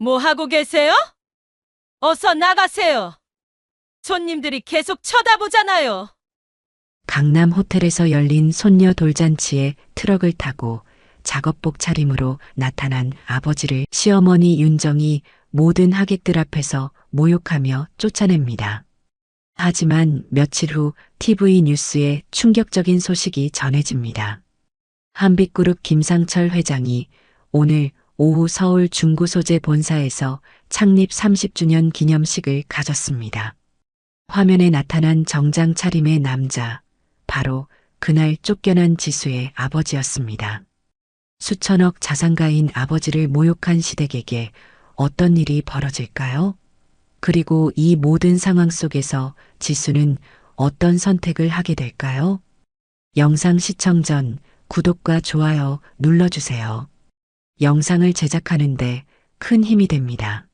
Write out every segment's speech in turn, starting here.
뭐 하고 계세요? 어서 나가세요. 손님들이 계속 쳐다보잖아요. 강남 호텔에서 열린 손녀 돌잔치에 트럭을 타고 작업복 차림으로 나타난 아버지를 시어머니 윤정이 모든 하객들 앞에서 모욕하며 쫓아냅니다. 하지만 며칠 후 TV 뉴스에 충격적인 소식이 전해집니다. 한빛그룹 김상철 회장이 오늘 오후 서울 중구소재 본사에서 창립 30주년 기념식을 가졌습니다. 화면에 나타난 정장 차림의 남자, 바로 그날 쫓겨난 지수의 아버지였습니다. 수천억 자산가인 아버지를 모욕한 시댁에게 어떤 일이 벌어질까요? 그리고 이 모든 상황 속에서 지수는 어떤 선택을 하게 될까요? 영상 시청 전 구독과 좋아요 눌러주세요. 영상을 제작하는데 큰 힘이 됩니다.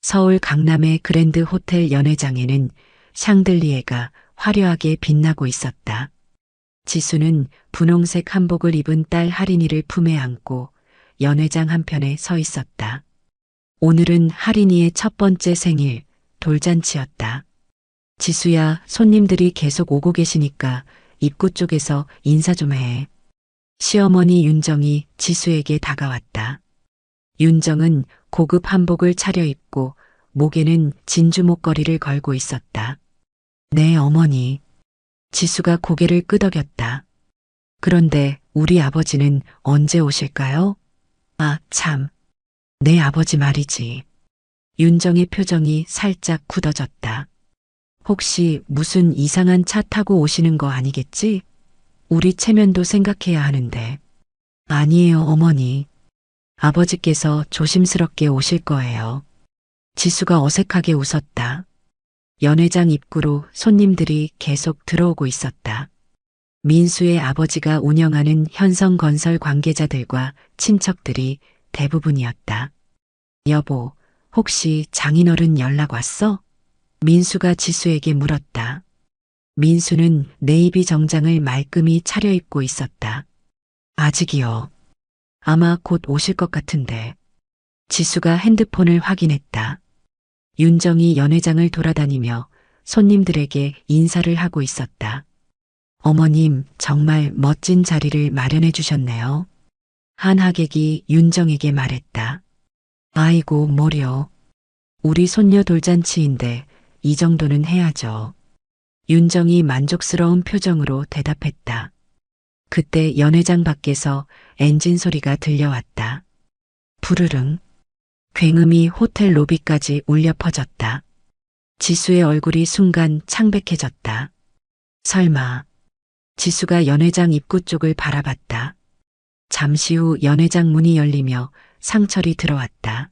서울 강남의 그랜드 호텔 연회장에는 샹들리에가 화려하게 빛나고 있었다. 지수는 분홍색 한복을 입은 딸 하린이를 품에 안고 연회장 한편에 서 있었다. 오늘은 하린이의 첫 번째 생일, 돌잔치였다. 지수야, 손님들이 계속 오고 계시니까 입구 쪽에서 인사 좀 해. 시어머니 윤정이 지수에게 다가왔다. 윤정은 고급 한복을 차려입고 목에는 진주 목걸이를 걸고 있었다. 네, 어머니. 지수가 고개를 끄덕였다. 그런데 우리 아버지는 언제 오실까요? 아, 참. 내 아버지 말이지. 윤정의 표정이 살짝 굳어졌다. 혹시 무슨 이상한 차 타고 오시는 거 아니겠지? 우리 체면도 생각해야 하는데. 아니에요, 어머니. 아버지께서 조심스럽게 오실 거예요. 지수가 어색하게 웃었다. 연회장 입구로 손님들이 계속 들어오고 있었다. 민수의 아버지가 운영하는 현성건설 관계자들과 친척들이 대부분이었다. 여보, 혹시 장인어른 연락 왔어? 민수가 지수에게 물었다. 민수는 네이비 정장을 말끔히 차려입고 있었다. 아직이요. 아마 곧 오실 것 같은데. 지수가 핸드폰을 확인했다. 윤정이 연회장을 돌아다니며 손님들에게 인사를 하고 있었다. 어머님, 정말 멋진 자리를 마련해 주셨네요. 한 하객이 윤정에게 말했다. 아이고, 뭐려. 우리 손녀 돌잔치인데 이 정도는 해야죠. 윤정이 만족스러운 표정으로 대답했다. 그때 연회장 밖에서 엔진 소리가 들려왔다. 부르릉. 굉음이 호텔 로비까지 울려 퍼졌다. 지수의 얼굴이 순간 창백해졌다. 설마. 지수가 연회장 입구 쪽을 바라봤다. 잠시 후 연회장 문이 열리며 상철이 들어왔다.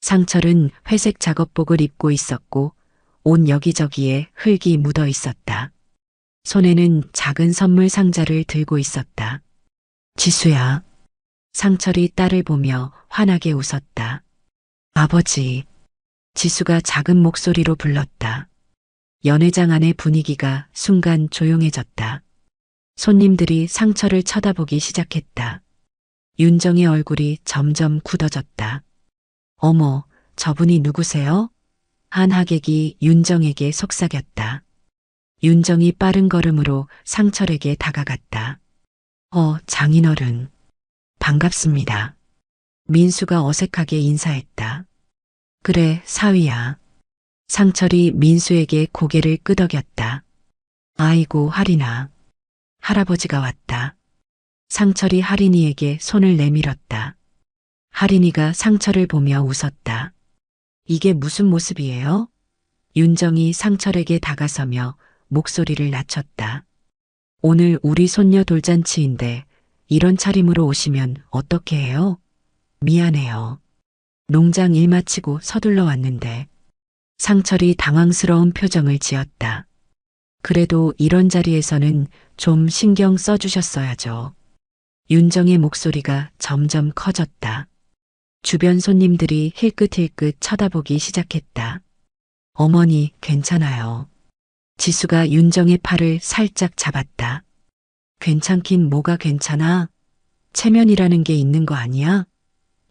상철은 회색 작업복을 입고 있었고 옷 여기저기에 흙이 묻어 있었다. 손에는 작은 선물 상자를 들고 있었다. 지수야. 상철이 딸을 보며 환하게 웃었다. 아버지. 지수가 작은 목소리로 불렀다. 연회장 안의 분위기가 순간 조용해졌다. 손님들이 상철을 쳐다보기 시작했다. 윤정의 얼굴이 점점 굳어졌다. 어머, 저분이 누구세요? 한 하객이 윤정에게 속삭였다. 윤정이 빠른 걸음으로 상철에게 다가갔다. 장인어른. 반갑습니다. 민수가 어색하게 인사했다. 그래, 사위야. 상철이 민수에게 고개를 끄덕였다. 아이고, 하린아. 할아버지가 왔다. 상철이 하린이에게 손을 내밀었다. 하린이가 상철을 보며 웃었다. 이게 무슨 모습이에요? 윤정이 상철에게 다가서며 목소리를 낮췄다. 오늘 우리 손녀 돌잔치인데 이런 차림으로 오시면 어떻게 해요? 미안해요. 농장 일 마치고 서둘러 왔는데. 상철이 당황스러운 표정을 지었다. 그래도 이런 자리에서는 좀 신경 써주셨어야죠. 윤정의 목소리가 점점 커졌다. 주변 손님들이 힐끗힐끗 쳐다보기 시작했다. 어머니, 괜찮아요. 지수가 윤정의 팔을 살짝 잡았다. 괜찮긴 뭐가 괜찮아? 체면이라는 게 있는 거 아니야?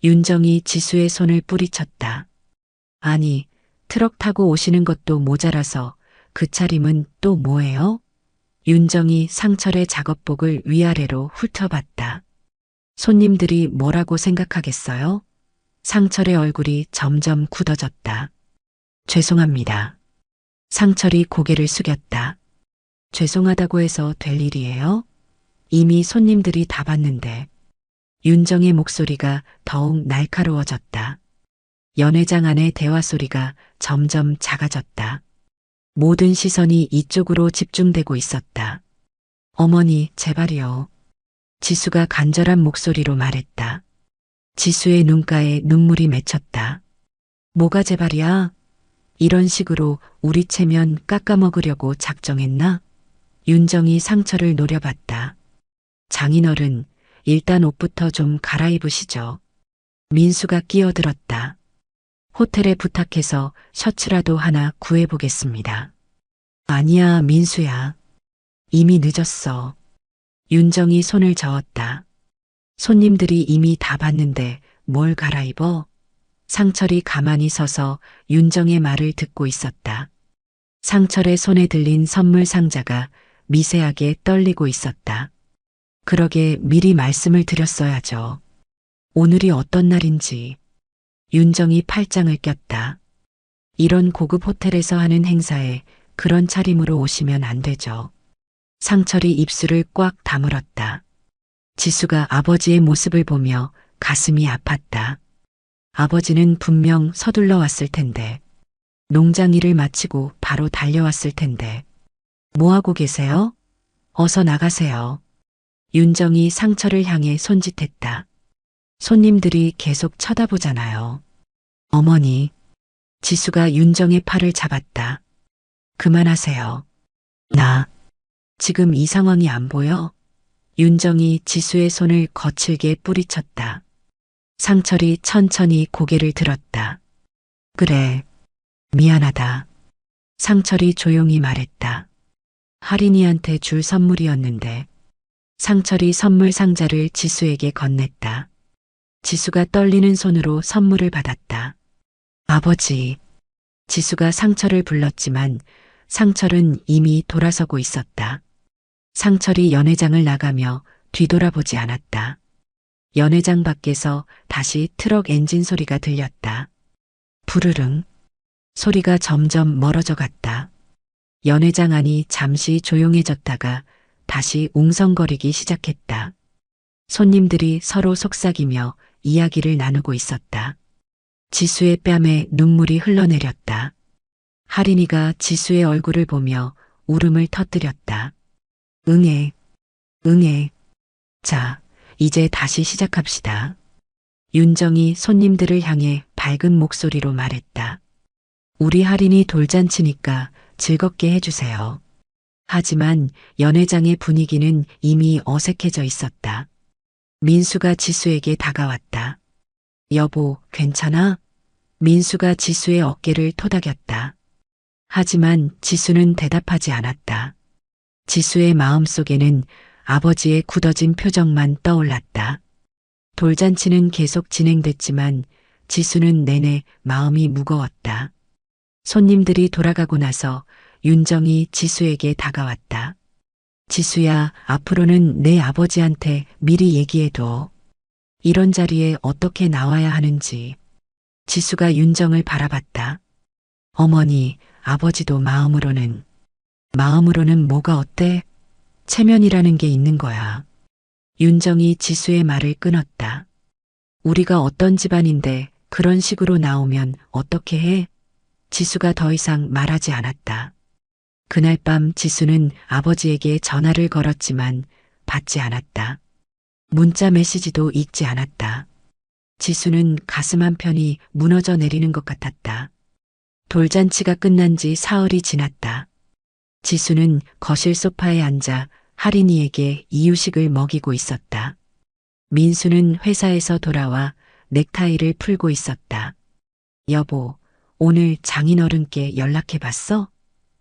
윤정이 지수의 손을 뿌리쳤다. 아니, 트럭 타고 오시는 것도 모자라서 그 차림은 또 뭐예요? 윤정이 상철의 작업복을 위아래로 훑어봤다. 손님들이 뭐라고 생각하겠어요? 상철의 얼굴이 점점 굳어졌다. 죄송합니다. 상철이 고개를 숙였다. 죄송하다고 해서 될 일이에요? 이미 손님들이 다 봤는데. 윤정의 목소리가 더욱 날카로워졌다. 연회장 안의 대화 소리가 점점 작아졌다. 모든 시선이 이쪽으로 집중되고 있었다. 어머니, 제발이요. 지수가 간절한 목소리로 말했다. 지수의 눈가에 눈물이 맺혔다. 뭐가 제발이야? 이런 식으로 우리 체면 깎아먹으려고 작정했나? 윤정이 상처를 노려봤다. 장인어른, 일단 옷부터 좀 갈아입으시죠. 민수가 끼어들었다. 호텔에 부탁해서 셔츠라도 하나 구해보겠습니다. 아니야, 민수야. 이미 늦었어. 윤정이 손을 저었다. 손님들이 이미 다 봤는데 뭘 갈아입어? 상철이 가만히 서서 윤정의 말을 듣고 있었다. 상철의 손에 들린 선물 상자가 미세하게 떨리고 있었다. 그러게 미리 말씀을 드렸어야죠. 오늘이 어떤 날인지. 윤정이 팔짱을 꼈다. 이런 고급 호텔에서 하는 행사에 그런 차림으로 오시면 안 되죠. 상철이 입술을 꽉 다물었다. 지수가 아버지의 모습을 보며 가슴이 아팠다. 아버지는 분명 서둘러 왔을 텐데. 농장 일을 마치고 바로 달려왔을 텐데. 뭐하고 계세요? 어서 나가세요. 윤정이 상철을 향해 손짓했다. 손님들이 계속 쳐다보잖아요. 어머니. 지수가 윤정의 팔을 잡았다. 그만하세요. 나 지금 이 상황이 안 보여? 윤정이 지수의 손을 거칠게 뿌리쳤다. 상철이 천천히 고개를 들었다. 그래. 미안하다. 상철이 조용히 말했다. 할인이한테 줄 선물이었는데. 상철이 선물 상자를 지수에게 건넸다. 지수가 떨리는 손으로 선물을 받았다. 아버지. 지수가 상철을 불렀지만 상철은 이미 돌아서고 있었다. 상철이 연회장을 나가며 뒤돌아보지 않았다. 연회장 밖에서 다시 트럭 엔진 소리가 들렸다. 부르릉. 소리가 점점 멀어져 갔다. 연회장 안이 잠시 조용해졌다가 다시 웅성거리기 시작했다. 손님들이 서로 속삭이며 이야기를 나누고 있었다. 지수의 뺨에 눈물이 흘러내렸다. 할인이가 지수의 얼굴을 보며 울음을 터뜨렸다. 응애, 응애. 자, 이제 다시 시작합시다. 윤정이 손님들을 향해 밝은 목소리로 말했다. 우리 할인이 돌잔치니까 즐겁게 해주세요. 하지만 연회장의 분위기는 이미 어색해져 있었다. 민수가 지수에게 다가왔다. 여보, 괜찮아? 민수가 지수의 어깨를 토닥였다. 하지만 지수는 대답하지 않았다. 지수의 마음속에는 아버지의 굳어진 표정만 떠올랐다. 돌잔치는 계속 진행됐지만 지수는 내내 마음이 무거웠다. 손님들이 돌아가고 나서 윤정이 지수에게 다가왔다. 지수야, 앞으로는 내 아버지한테 미리 얘기해둬. 이런 자리에 어떻게 나와야 하는지. 지수가 윤정을 바라봤다. 어머니, 아버지도 마음으로는 뭐가 어때? 체면이라는 게 있는 거야. 윤정이 지수의 말을 끊었다. 우리가 어떤 집안인데 그런 식으로 나오면 어떻게 해? 지수가 더 이상 말하지 않았다. 그날 밤 지수는 아버지에게 전화를 걸었지만 받지 않았다. 문자 메시지도 읽지 않았다. 지수는 가슴 한편이 무너져 내리는 것 같았다. 돌잔치가 끝난 지 사흘이 지났다. 지수는 거실 소파에 앉아 할인이에게 이유식을 먹이고 있었다. 민수는 회사에서 돌아와 넥타이를 풀고 있었다. 여보, 오늘 장인어른께 연락해봤어?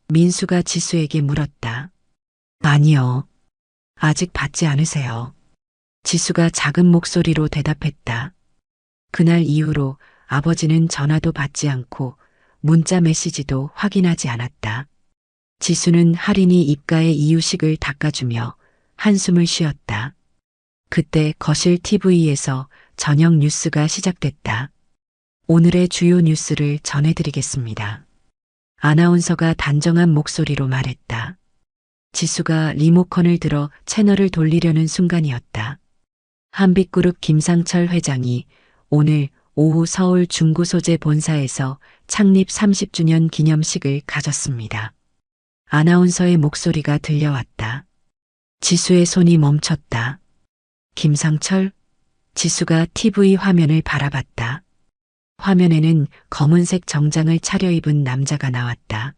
민수가 지수에게 물었다. 아니요. 아직 받지 않으세요. 지수가 작은 목소리로 대답했다. 그날 이후로 아버지는 전화도 받지 않고 문자 메시지도 확인하지 않았다. 지수는 할인이 입가에 이유식을 닦아주며 한숨을 쉬었다. 그때 거실 TV에서 저녁 뉴스가 시작됐다. 오늘의 주요 뉴스를 전해드리겠습니다. 아나운서가 단정한 목소리로 말했다. 지수가 리모컨을 들어 채널을 돌리려는 순간이었다. 한빛그룹 김상철 회장이 오늘 오후 서울 중구소재 본사에서 창립 30주년 기념식을 가졌습니다. 아나운서의 목소리가 들려왔다. 지수의 손이 멈췄다. 김상철? 지수가 TV 화면을 바라봤다. 화면에는 검은색 정장을 차려입은 남자가 나왔다.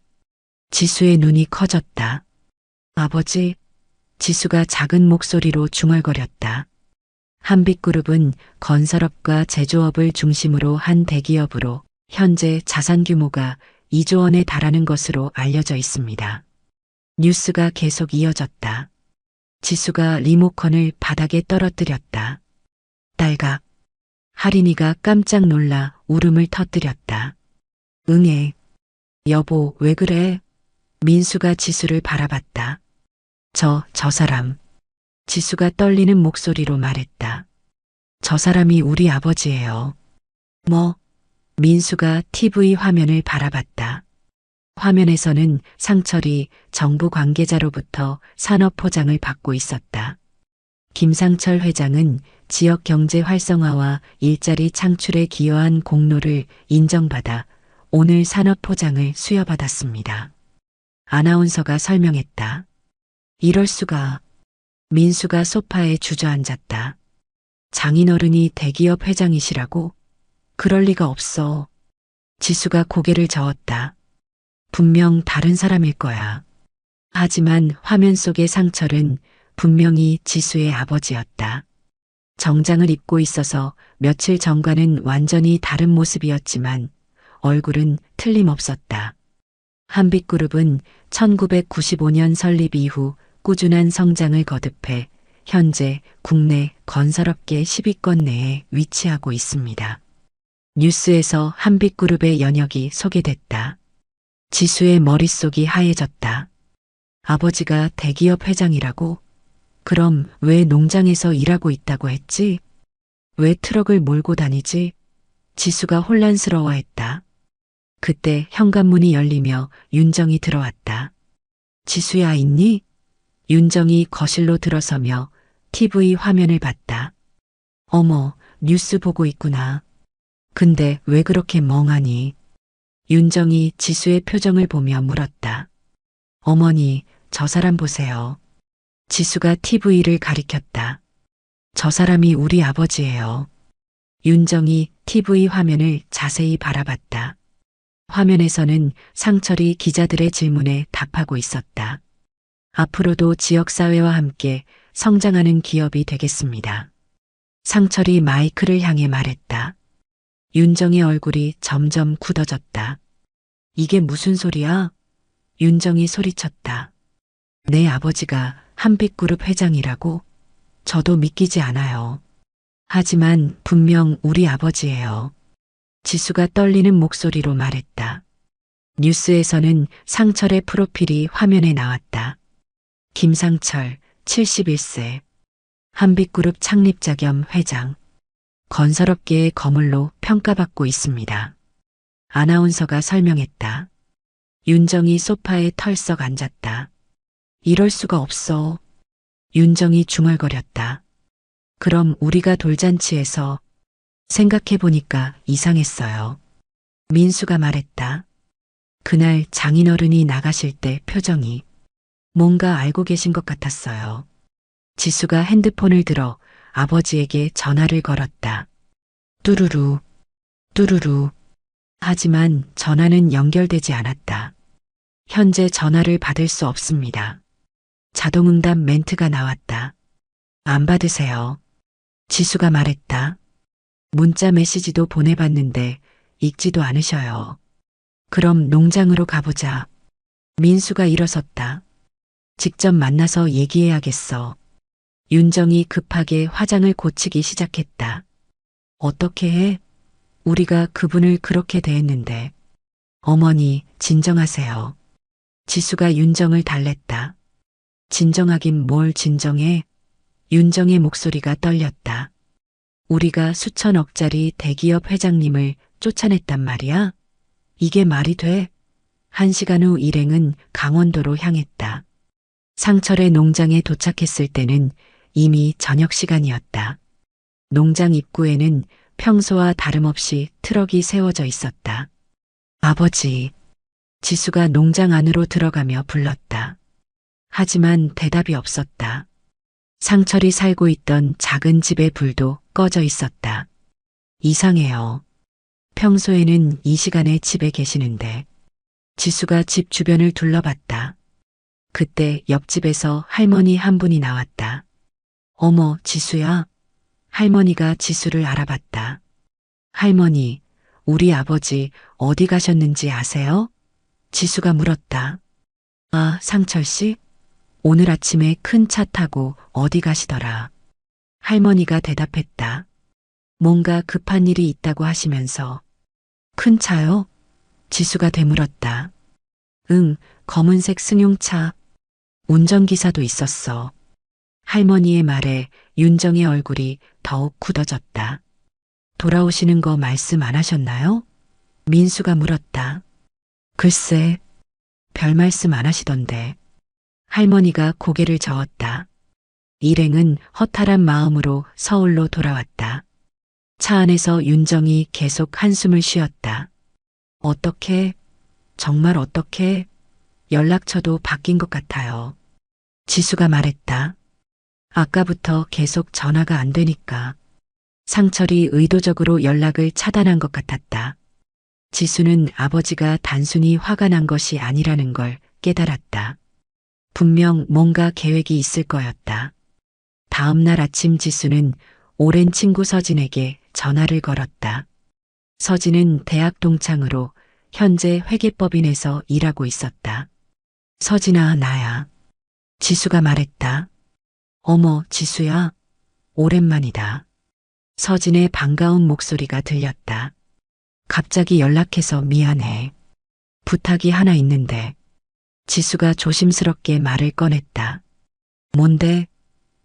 지수의 눈이 커졌다. 아버지? 지수가 작은 목소리로 중얼거렸다. 한빛그룹은 건설업과 제조업을 중심으로 한 대기업으로 현재 자산 규모가 2조 원에 달하는 것으로 알려져 있습니다. 뉴스가 계속 이어졌다. 지수가 리모컨을 바닥에 떨어뜨렸다. 딸각. 할인이가 깜짝 놀라 울음을 터뜨렸다. 응애. 여보, 왜 그래? 민수가 지수를 바라봤다. 저 사람. 지수가 떨리는 목소리로 말했다. 저 사람이 우리 아버지예요. 뭐? 민수가 TV 화면을 바라봤다. 화면에서는 상철이 정부 관계자로부터 산업포장을 받고 있었다. 김상철 회장은 지역 경제 활성화와 일자리 창출에 기여한 공로를 인정받아 오늘 산업포장을 수여받았습니다. 아나운서가 설명했다. 이럴 수가. 민수가 소파에 주저앉았다. 장인어른이 대기업 회장이시라고? 그럴 리가 없어. 지수가 고개를 저었다. 분명 다른 사람일 거야. 하지만 화면 속의 상철은 분명히 지수의 아버지였다. 정장을 입고 있어서 며칠 전과는 완전히 다른 모습이었지만 얼굴은 틀림없었다. 한빛그룹은 1995년 설립 이후 꾸준한 성장을 거듭해 현재 국내 건설업계 10위권 내에 위치하고 있습니다. 뉴스에서 한빛그룹의 연역이 소개됐다. 지수의 머릿속이 하얘졌다. 아버지가 대기업 회장이라고? 그럼 왜 농장에서 일하고 있다고 했지? 왜 트럭을 몰고 다니지? 지수가 혼란스러워했다. 그때 현관문이 열리며 윤정이 들어왔다. 지수야, 있니? 윤정이 거실로 들어서며 TV 화면을 봤다. 어머, 뉴스 보고 있구나. 근데 왜 그렇게 멍하니? 윤정이 지수의 표정을 보며 물었다. 어머니, 저 사람 보세요. 지수가 TV를 가리켰다. 저 사람이 우리 아버지예요. 윤정이 TV 화면을 자세히 바라봤다. 화면에서는 상철이 기자들의 질문에 답하고 있었다. 앞으로도 지역사회와 함께 성장하는 기업이 되겠습니다. 상철이 마이크를 향해 말했다. 윤정의 얼굴이 점점 굳어졌다. 이게 무슨 소리야? 윤정이 소리쳤다. 내 아버지가 한빛그룹 회장이라고? 저도 믿기지 않아요. 하지만 분명 우리 아버지예요. 지수가 떨리는 목소리로 말했다. 뉴스에서는 상철의 프로필이 화면에 나왔다. 김상철, 71세. 한빛그룹 창립자 겸 회장. 건설업계의 거물로 평가받고 있습니다. 아나운서가 설명했다. 윤정이 소파에 털썩 앉았다. 이럴 수가 없어. 윤정이 중얼거렸다. 그럼 우리가 돌잔치에서 생각해보니까 이상했어요. 민수가 말했다. 그날 장인어른이 나가실 때 표정이 뭔가 알고 계신 것 같았어요. 지수가 핸드폰을 들어 아버지에게 전화를 걸었다. 뚜루루, 뚜루루. 하지만 전화는 연결되지 않았다. 현재 전화를 받을 수 없습니다. 자동응답 멘트가 나왔다. 안 받으세요. 지수가 말했다. 문자 메시지도 보내봤는데 읽지도 않으셔요. 그럼 농장으로 가보자. 민수가 일어섰다. 직접 만나서 얘기해야겠어. 윤정이 급하게 화장을 고치기 시작했다. 어떻게 해? 우리가 그분을 그렇게 대했는데. 어머니, 진정하세요. 지수가 윤정을 달랬다. 진정하긴 뭘 진정해. 윤정의 목소리가 떨렸다. 우리가 수천억짜리 대기업 회장님을 쫓아냈단 말이야? 이게 말이 돼? 1시간 후 일행은 강원도로 향했다. 상철의 농장에 도착했을 때는 이미 저녁 시간이었다. 농장 입구에는 평소와 다름없이 트럭이 세워져 있었다. 아버지, 지수가 농장 안으로 들어가며 불렀다. 하지만 대답이 없었다. 상철이 살고 있던 작은 집의 불도 꺼져 있었다. 이상해요. 평소에는 이 시간에 집에 계시는데. 지수가 집 주변을 둘러봤다. 그때 옆집에서 할머니 한 분이 나왔다. 어머, 지수야. 할머니가 지수를 알아봤다. 할머니, 우리 아버지 어디 가셨는지 아세요? 지수가 물었다. 아, 상철 씨? 오늘 아침에 큰 차 타고 어디 가시더라. 할머니가 대답했다. 뭔가 급한 일이 있다고 하시면서. 큰 차요? 지수가 되물었다. 응, 검은색 승용차. 운전기사도 있었어. 할머니의 말에 윤정의 얼굴이 더욱 굳어졌다. 돌아오시는 거 말씀 안 하셨나요? 민수가 물었다. 글쎄, 별 말씀 안 하시던데. 할머니가 고개를 저었다. 일행은 허탈한 마음으로 서울로 돌아왔다. 차 안에서 윤정이 계속 한숨을 쉬었다. 어떻게, 정말 어떻게, 연락처도 바뀐 것 같아요. 지수가 말했다. 아까부터 계속 전화가 안 되니까. 상철이 의도적으로 연락을 차단한 것 같았다. 지수는 아버지가 단순히 화가 난 것이 아니라는 걸 깨달았다. 분명 뭔가 계획이 있을 거였다. 다음 날 아침 지수는 오랜 친구 서진에게 전화를 걸었다. 서진은 대학 동창으로 현재 회계법인에서 일하고 있었다. 서진아, 나야. 지수가 말했다. 어머, 지수야. 오랜만이다. 서진의 반가운 목소리가 들렸다. 갑자기 연락해서 미안해. 부탁이 하나 있는데. 지수가 조심스럽게 말을 꺼냈다. 뭔데?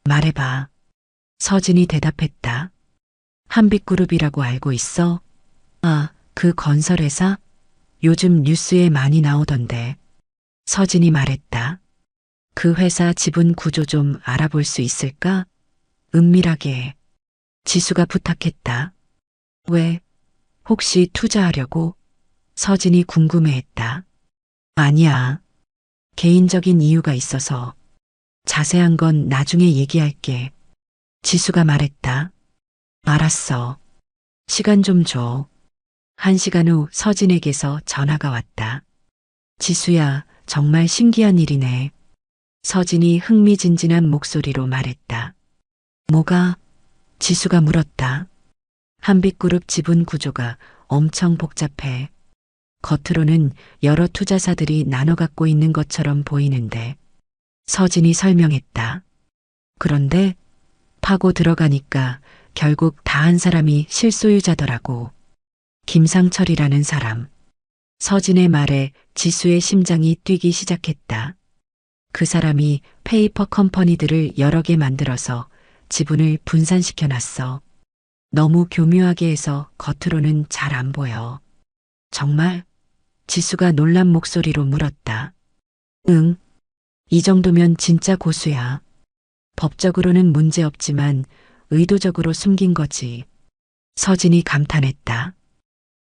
말해봐. 서진이 대답했다. 한빛그룹이라고 알고 있어? 아, 그 건설회사? 요즘 뉴스에 많이 나오던데. 서진이 말했다. 그 회사 지분 구조 좀 알아볼 수 있을까? 은밀하게. 지수가 부탁했다. 왜? 혹시 투자하려고? 서진이 궁금해했다. 아니야. 개인적인 이유가 있어서. 자세한 건 나중에 얘기할게. 지수가 말했다. 알았어. 시간 좀 줘. 1시간 후 서진에게서 전화가 왔다. 지수야, 정말 신기한 일이네. 서진이 흥미진진한 목소리로 말했다. 뭐가? 지수가 물었다. 한빛그룹 지분 구조가 엄청 복잡해. 겉으로는 여러 투자사들이 나눠 갖고 있는 것처럼 보이는데. 서진이 설명했다. 그런데 파고 들어가니까 결국 다 한 사람이 실소유자더라고. 김상철이라는 사람. 서진의 말에 지수의 심장이 뛰기 시작했다. 그 사람이 페이퍼 컴퍼니들을 여러 개 만들어서 지분을 분산시켜 놨어. 너무 교묘하게 해서 겉으로는 잘 안 보여. 정말? 지수가 놀란 목소리로 물었다. 응. 이 정도면 진짜 고수야. 법적으로는 문제 없지만 의도적으로 숨긴 거지. 서진이 감탄했다.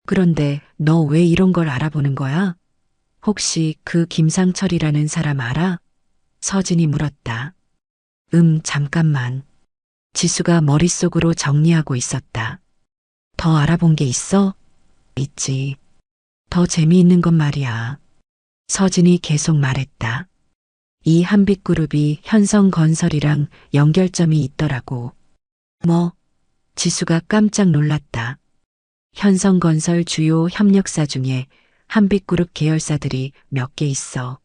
그런데 너 왜 이런 걸 알아보는 거야? 혹시 그 김상철이라는 사람 알아? 서진이 물었다. 잠깐만. 지수가 머릿속으로 정리하고 있었다. 더 알아본 게 있어? 있지. 더 재미있는 건 말이야. 서진이 계속 말했다. 이 한빛그룹이 현성건설이랑 연결점이 있더라고. 뭐? 지수가 깜짝 놀랐다. 현성건설 주요 협력사 중에 한빛그룹 계열사들이 몇 개 있어.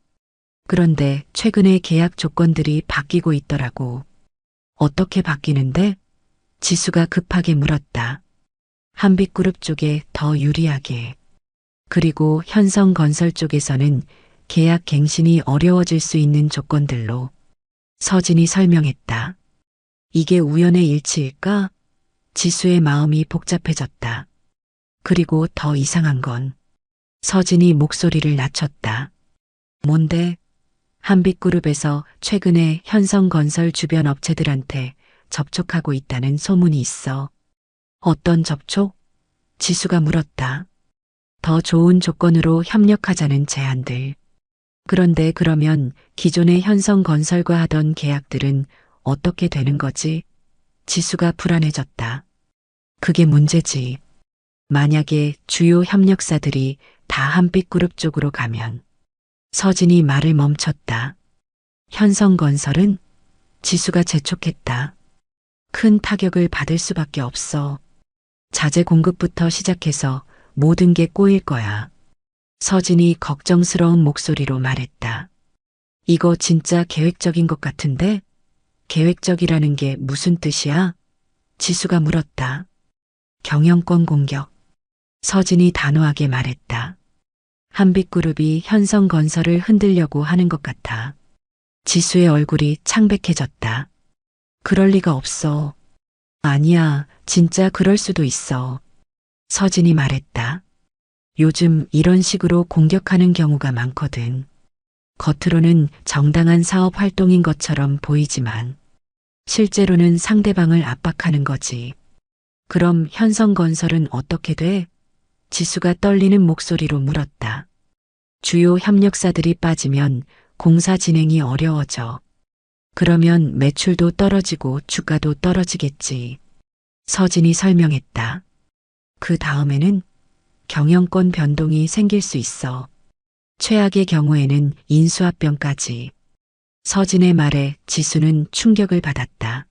그런데 최근에 계약 조건들이 바뀌고 있더라고. 어떻게 바뀌는데? 지수가 급하게 물었다. 한빛그룹 쪽에 더 유리하게. 그리고 현성건설 쪽에서는 계약 갱신이 어려워질 수 있는 조건들로. 서진이 설명했다. 이게 우연의 일치일까? 지수의 마음이 복잡해졌다. 그리고 더 이상한 건 서진이 목소리를 낮췄다. 뭔데? 한빛그룹에서 최근에 현성건설 주변 업체들한테 접촉하고 있다는 소문이 있어. 어떤 접촉? 지수가 물었다. 더 좋은 조건으로 협력하자는 제안들. 그런데 그러면 기존의 현성건설과 하던 계약들은 어떻게 되는 거지? 지수가 불안해졌다. 그게 문제지. 만약에 주요 협력사들이 다 한빛그룹 쪽으로 가면. 서진이 말을 멈췄다. 현성건설은? 지수가 재촉했다. 큰 타격을 받을 수밖에 없어. 자재 공급부터 시작해서 모든 게 꼬일 거야. 서진이 걱정스러운 목소리로 말했다. 이거 진짜 계획적인 것 같은데? 계획적이라는 게 무슨 뜻이야? 지수가 물었다. 경영권 공격. 서진이 단호하게 말했다. 한빛그룹이 현성건설을 흔들려고 하는 것 같아. 지수의 얼굴이 창백해졌다. 그럴 리가 없어. 아니야, 진짜 그럴 수도 있어. 서진이 말했다. 요즘 이런 식으로 공격하는 경우가 많거든. 겉으로는 정당한 사업 활동인 것처럼 보이지만 실제로는 상대방을 압박하는 거지. 그럼 현성건설은 어떻게 돼? 지수가 떨리는 목소리로 물었다. 주요 협력사들이 빠지면 공사 진행이 어려워져. 그러면 매출도 떨어지고 주가도 떨어지겠지. 서진이 설명했다. 그 다음에는 경영권 변동이 생길 수 있어. 최악의 경우에는 인수합병까지. 서진의 말에 지수는 충격을 받았다.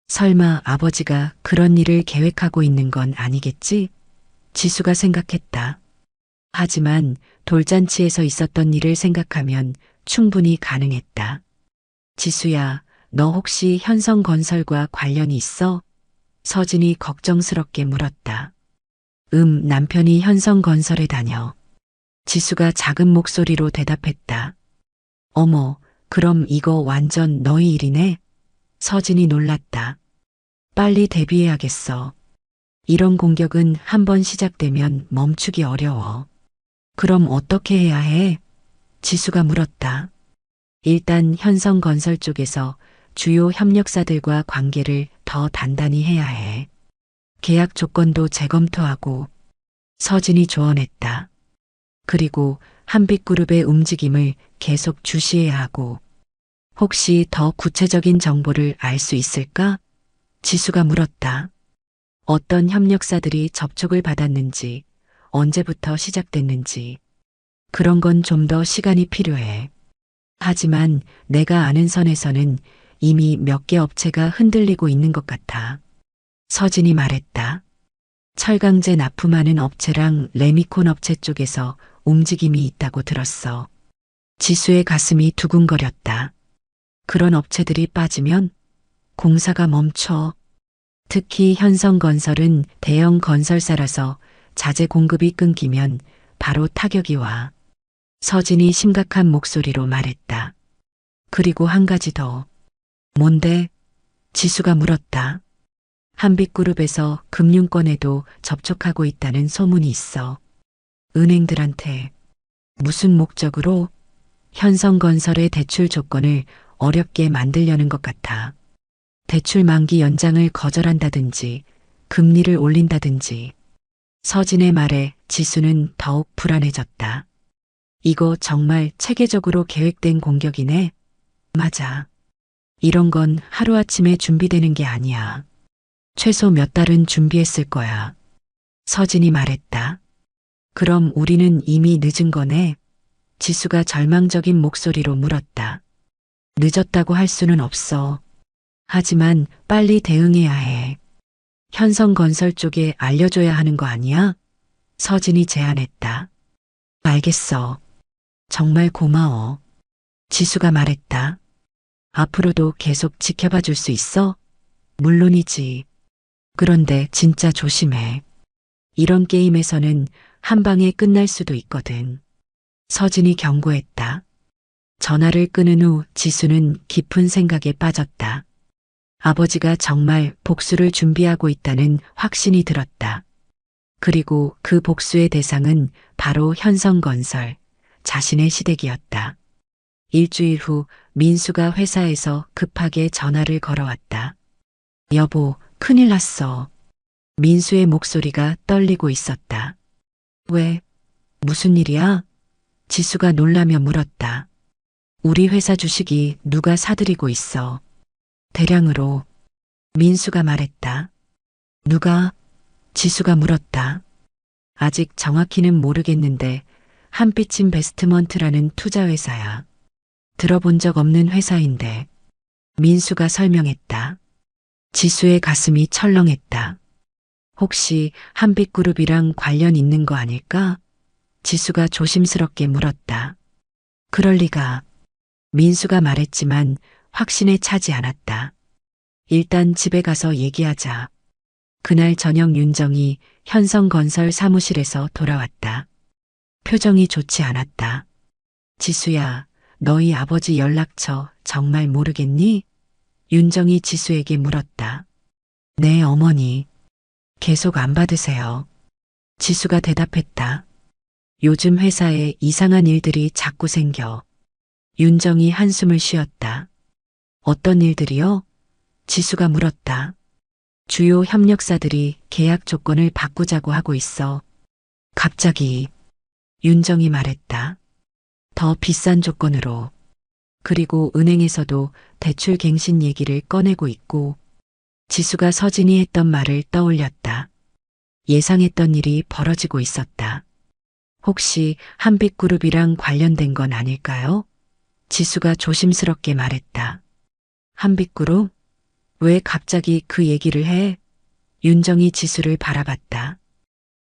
설마 아버지가 그런 일을 계획하고 있는 건 아니겠지? 지수가 생각했다. 하지만 돌잔치에서 있었던 일을 생각하면 충분히 가능했다. 지수야, 너 혹시 현성건설과 관련이 있어? 서진이 걱정스럽게 물었다. 남편이 현성건설에 다녀. 지수가 작은 목소리로 대답했다. 어머, 그럼 이거 완전 너희 일이네? 서진이 놀랐다. 빨리 대비해야겠어. 이런 공격은 한번 시작되면 멈추기 어려워. 그럼 어떻게 해야 해? 지수가 물었다. 일단 현성건설 쪽에서 주요 협력사들과 관계를 더 단단히 해야 해. 계약 조건도 재검토하고. 서진이 조언했다. 그리고 한빛그룹의 움직임을 계속 주시해야 하고. 혹시 더 구체적인 정보를 알 수 있을까? 지수가 물었다. 어떤 협력사들이 접촉을 받았는지, 언제부터 시작됐는지. 그런 건 좀 더 시간이 필요해. 하지만 내가 아는 선에서는 이미 몇 개 업체가 흔들리고 있는 것 같아. 서진이 말했다. 철강제 납품하는 업체랑 레미콘 업체 쪽에서 움직임이 있다고 들었어. 지수의 가슴이 두근거렸다. 그런 업체들이 빠지면 공사가 멈춰. 특히 현성건설은 대형 건설사라서 자재 공급이 끊기면 바로 타격이 와. 서진이 심각한 목소리로 말했다. 그리고 한 가지 더. 뭔데? 지수가 물었다. 한빛그룹에서 금융권에도 접촉하고 있다는 소문이 있어. 은행들한테. 무슨 목적으로? 현성건설의 대출 조건을 어렵게 만들려는 것 같아. 대출 만기 연장을 거절한다든지 금리를 올린다든지. 서진의 말에 지수는 더욱 불안해졌다. 이거 정말 체계적으로 계획된 공격이네. 맞아. 이런 건 하루아침에 준비되는 게 아니야. 최소 몇 달은 준비했을 거야. 서진이 말했다. 그럼 우리는 이미 늦은 거네. 지수가 절망적인 목소리로 물었다. 늦었다고 할 수는 없어. 하지만 빨리 대응해야 해. 현성건설 쪽에 알려줘야 하는 거 아니야? 서진이 제안했다. 알겠어. 정말 고마워. 지수가 말했다. 앞으로도 계속 지켜봐 줄 수 있어? 물론이지. 그런데 진짜 조심해. 이런 게임에서는 한 방에 끝날 수도 있거든. 서진이 경고했다. 전화를 끊은 후 지수는 깊은 생각에 빠졌다. 아버지가 정말 복수를 준비하고 있다는 확신이 들었다. 그리고 그 복수의 대상은 바로 현성건설, 자신의 시댁이었다. 일주일 후 민수가 회사에서 급하게 전화를 걸어왔다. 여보, 큰일 났어. 민수의 목소리가 떨리고 있었다. 왜? 무슨 일이야? 지수가 놀라며 물었다. 우리 회사 주식이 누가 사들이고 있어. 대량으로. 민수가 말했다. 누가? 지수가 물었다. 아직 정확히는 모르겠는데 한빛인베스트먼트라는 투자회사야. 들어본 적 없는 회사인데. 민수가 설명했다. 지수의 가슴이 철렁했다. 혹시 한빛그룹이랑 관련 있는 거 아닐까? 지수가 조심스럽게 물었다. 그럴 리가. 민수가 말했지만 확신에 차지 않았다. 일단 집에 가서 얘기하자. 그날 저녁 윤정이 현성건설 사무실에서 돌아왔다. 표정이 좋지 않았다. 지수야, 너희 아버지 연락처 정말 모르겠니? 윤정이 지수에게 물었다. 네, 어머니. 계속 안 받으세요. 지수가 대답했다. 요즘 회사에 이상한 일들이 자꾸 생겨. 윤정이 한숨을 쉬었다. 어떤 일들이요? 지수가 물었다. 주요 협력사들이 계약 조건을 바꾸자고 하고 있어. 갑자기. 윤정이 말했다. 더 비싼 조건으로. 그리고 은행에서도 대출 갱신 얘기를 꺼내고 있고. 지수가 서진이 했던 말을 떠올렸다. 예상했던 일이 벌어지고 있었다. 혹시 한빛그룹이랑 관련된 건 아닐까요? 지수가 조심스럽게 말했다. 한빛그룹? 왜 갑자기 그 얘기를 해? 윤정이 지수를 바라봤다.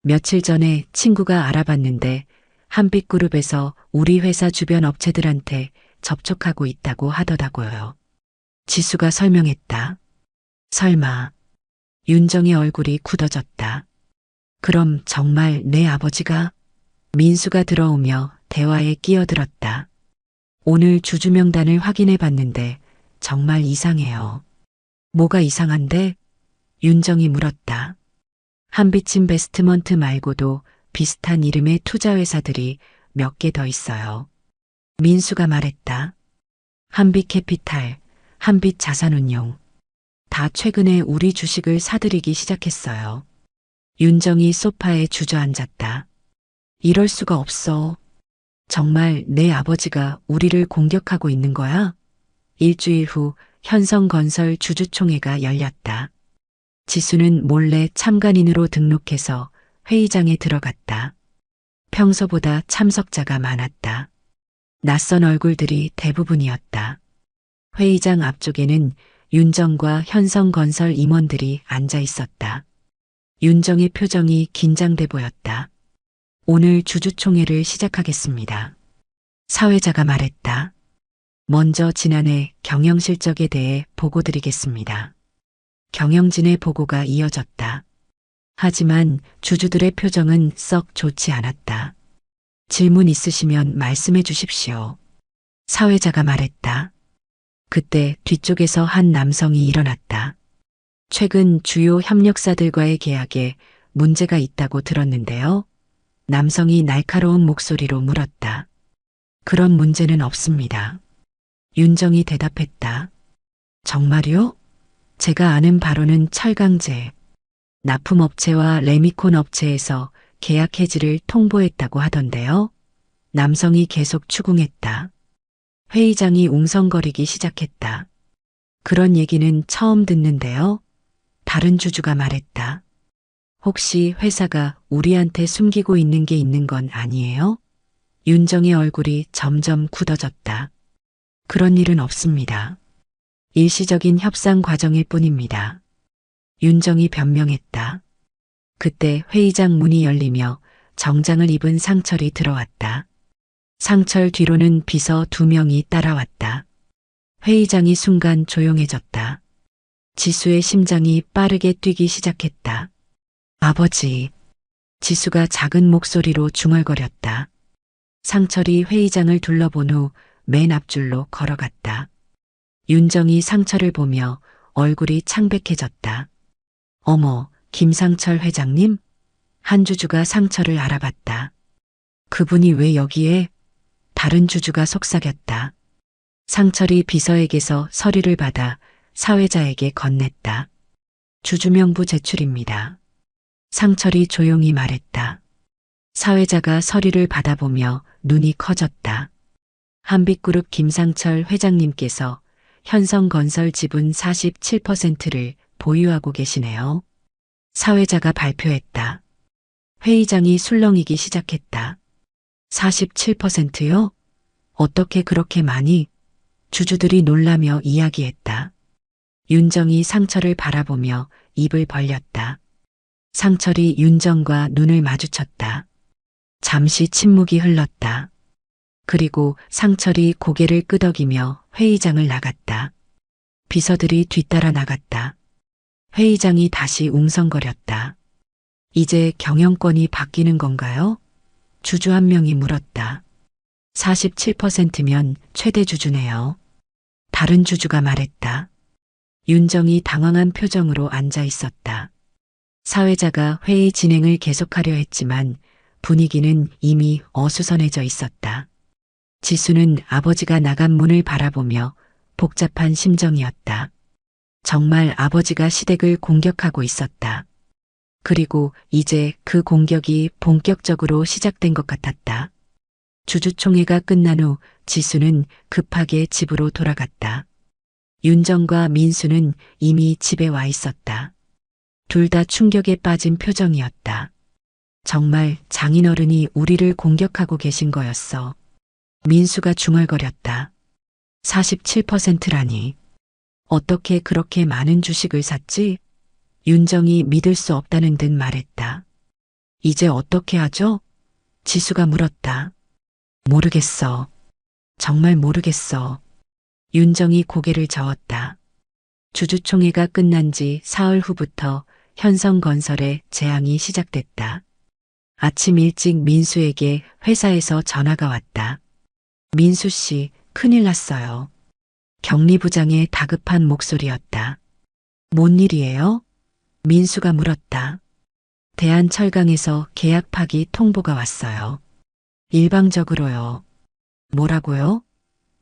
며칠 전에 친구가 알아봤는데 한빛그룹에서 우리 회사 주변 업체들한테 접촉하고 있다고 하더라고요. 지수가 설명했다. 설마. 윤정의 얼굴이 굳어졌다. 그럼 정말 내 아버지가? 민수가 들어오며 대화에 끼어들었다. 오늘 주주 명단을 확인해 봤는데 정말 이상해요. 뭐가 이상한데? 윤정이 물었다. 한빛인베스트먼트 말고도 비슷한 이름의 투자회사들이 몇 개 더 있어요. 민수가 말했다. 한빛캐피탈, 한빛자산운용. 다 최근에 우리 주식을 사들이기 시작했어요. 윤정이 소파에 주저앉았다. 이럴 수가 없어. 정말 내 아버지가 우리를 공격하고 있는 거야? 일주일 후 현성건설 주주총회가 열렸다. 지수는 몰래 참관인으로 등록해서 회의장에 들어갔다. 평소보다 참석자가 많았다. 낯선 얼굴들이 대부분이었다. 회의장 앞쪽에는 윤정과 현성건설 임원들이 앉아 있었다. 윤정의 표정이 긴장돼 보였다. 오늘 주주총회를 시작하겠습니다. 사회자가 말했다. 먼저 지난해 경영실적에 대해 보고드리겠습니다. 경영진의 보고가 이어졌다. 하지만 주주들의 표정은 썩 좋지 않았다. 질문 있으시면 말씀해 주십시오. 사회자가 말했다. 그때 뒤쪽에서 한 남성이 일어났다. 최근 주요 협력사들과의 계약에 문제가 있다고 들었는데요. 남성이 날카로운 목소리로 물었다. 그런 문제는 없습니다. 윤정이 대답했다. 정말요? 제가 아는 바로는 철강제, 납품업체와 레미콘 업체에서 계약 해지를 통보했다고 하던데요. 남성이 계속 추궁했다. 회의장이 웅성거리기 시작했다. 그런 얘기는 처음 듣는데요. 다른 주주가 말했다. 혹시 회사가 우리한테 숨기고 있는 게 있는 건 아니에요? 윤정의 얼굴이 점점 굳어졌다. 그런 일은 없습니다. 일시적인 협상 과정일 뿐입니다. 윤정이 변명했다. 그때 회의장 문이 열리며 정장을 입은 상철이 들어왔다. 상철 뒤로는 비서 2명이 따라왔다. 회의장이 순간 조용해졌다. 지수의 심장이 빠르게 뛰기 시작했다. 아버지. 지수가 작은 목소리로 중얼거렸다. 상철이 회의장을 둘러본 후 맨 앞줄로 걸어갔다. 윤정이 상철을 보며 얼굴이 창백해졌다. 어머, 김상철 회장님? 한 주주가 상철을 알아봤다. 그분이 왜 여기에? 다른 주주가 속삭였다. 상철이 비서에게서 서류를 받아 사회자에게 건넸다. 주주명부 제출입니다. 상철이 조용히 말했다. 사회자가 서류를 받아보며 눈이 커졌다. 한빛그룹 김상철 회장님께서 현성건설 지분 47%를 보유하고 계시네요. 사회자가 발표했다. 회의장이 술렁이기 시작했다. 47%요? 어떻게 그렇게 많이? 주주들이 놀라며 이야기했다. 윤정이 상철을 바라보며 입을 벌렸다. 상철이 윤정과 눈을 마주쳤다. 잠시 침묵이 흘렀다. 그리고 상철이 고개를 끄덕이며 회의장을 나갔다. 비서들이 뒤따라 나갔다. 회의장이 다시 웅성거렸다. 이제 경영권이 바뀌는 건가요? 주주 한 명이 물었다. 47%면 최대 주주네요. 다른 주주가 말했다. 윤정이 당황한 표정으로 앉아 있었다. 사회자가 회의 진행을 계속하려 했지만 분위기는 이미 어수선해져 있었다. 지수는 아버지가 나간 문을 바라보며 복잡한 심정이었다. 정말 아버지가 시댁을 공격하고 있었다. 그리고 이제 그 공격이 본격적으로 시작된 것 같았다. 주주총회가 끝난 후 지수는 급하게 집으로 돌아갔다. 윤정과 민수는 이미 집에 와 있었다. 둘 다 충격에 빠진 표정이었다. 정말 장인어른이 우리를 공격하고 계신 거였어. 민수가 중얼거렸다. 47%라니. 어떻게 그렇게 많은 주식을 샀지? 윤정이 믿을 수 없다는 듯 말했다. 이제 어떻게 하죠? 지수가 물었다. 모르겠어. 정말 모르겠어. 윤정이 고개를 저었다. 주주총회가 끝난 지 사흘 후부터 현성건설의 재앙이 시작됐다. 아침 일찍 민수에게 회사에서 전화가 왔다. 민수 씨, 큰일 났어요. 격리부장의 다급한 목소리였다. 뭔 일이에요? 민수가 물었다. 대한철강에서 계약 파기 통보가 왔어요. 일방적으로요. 뭐라고요?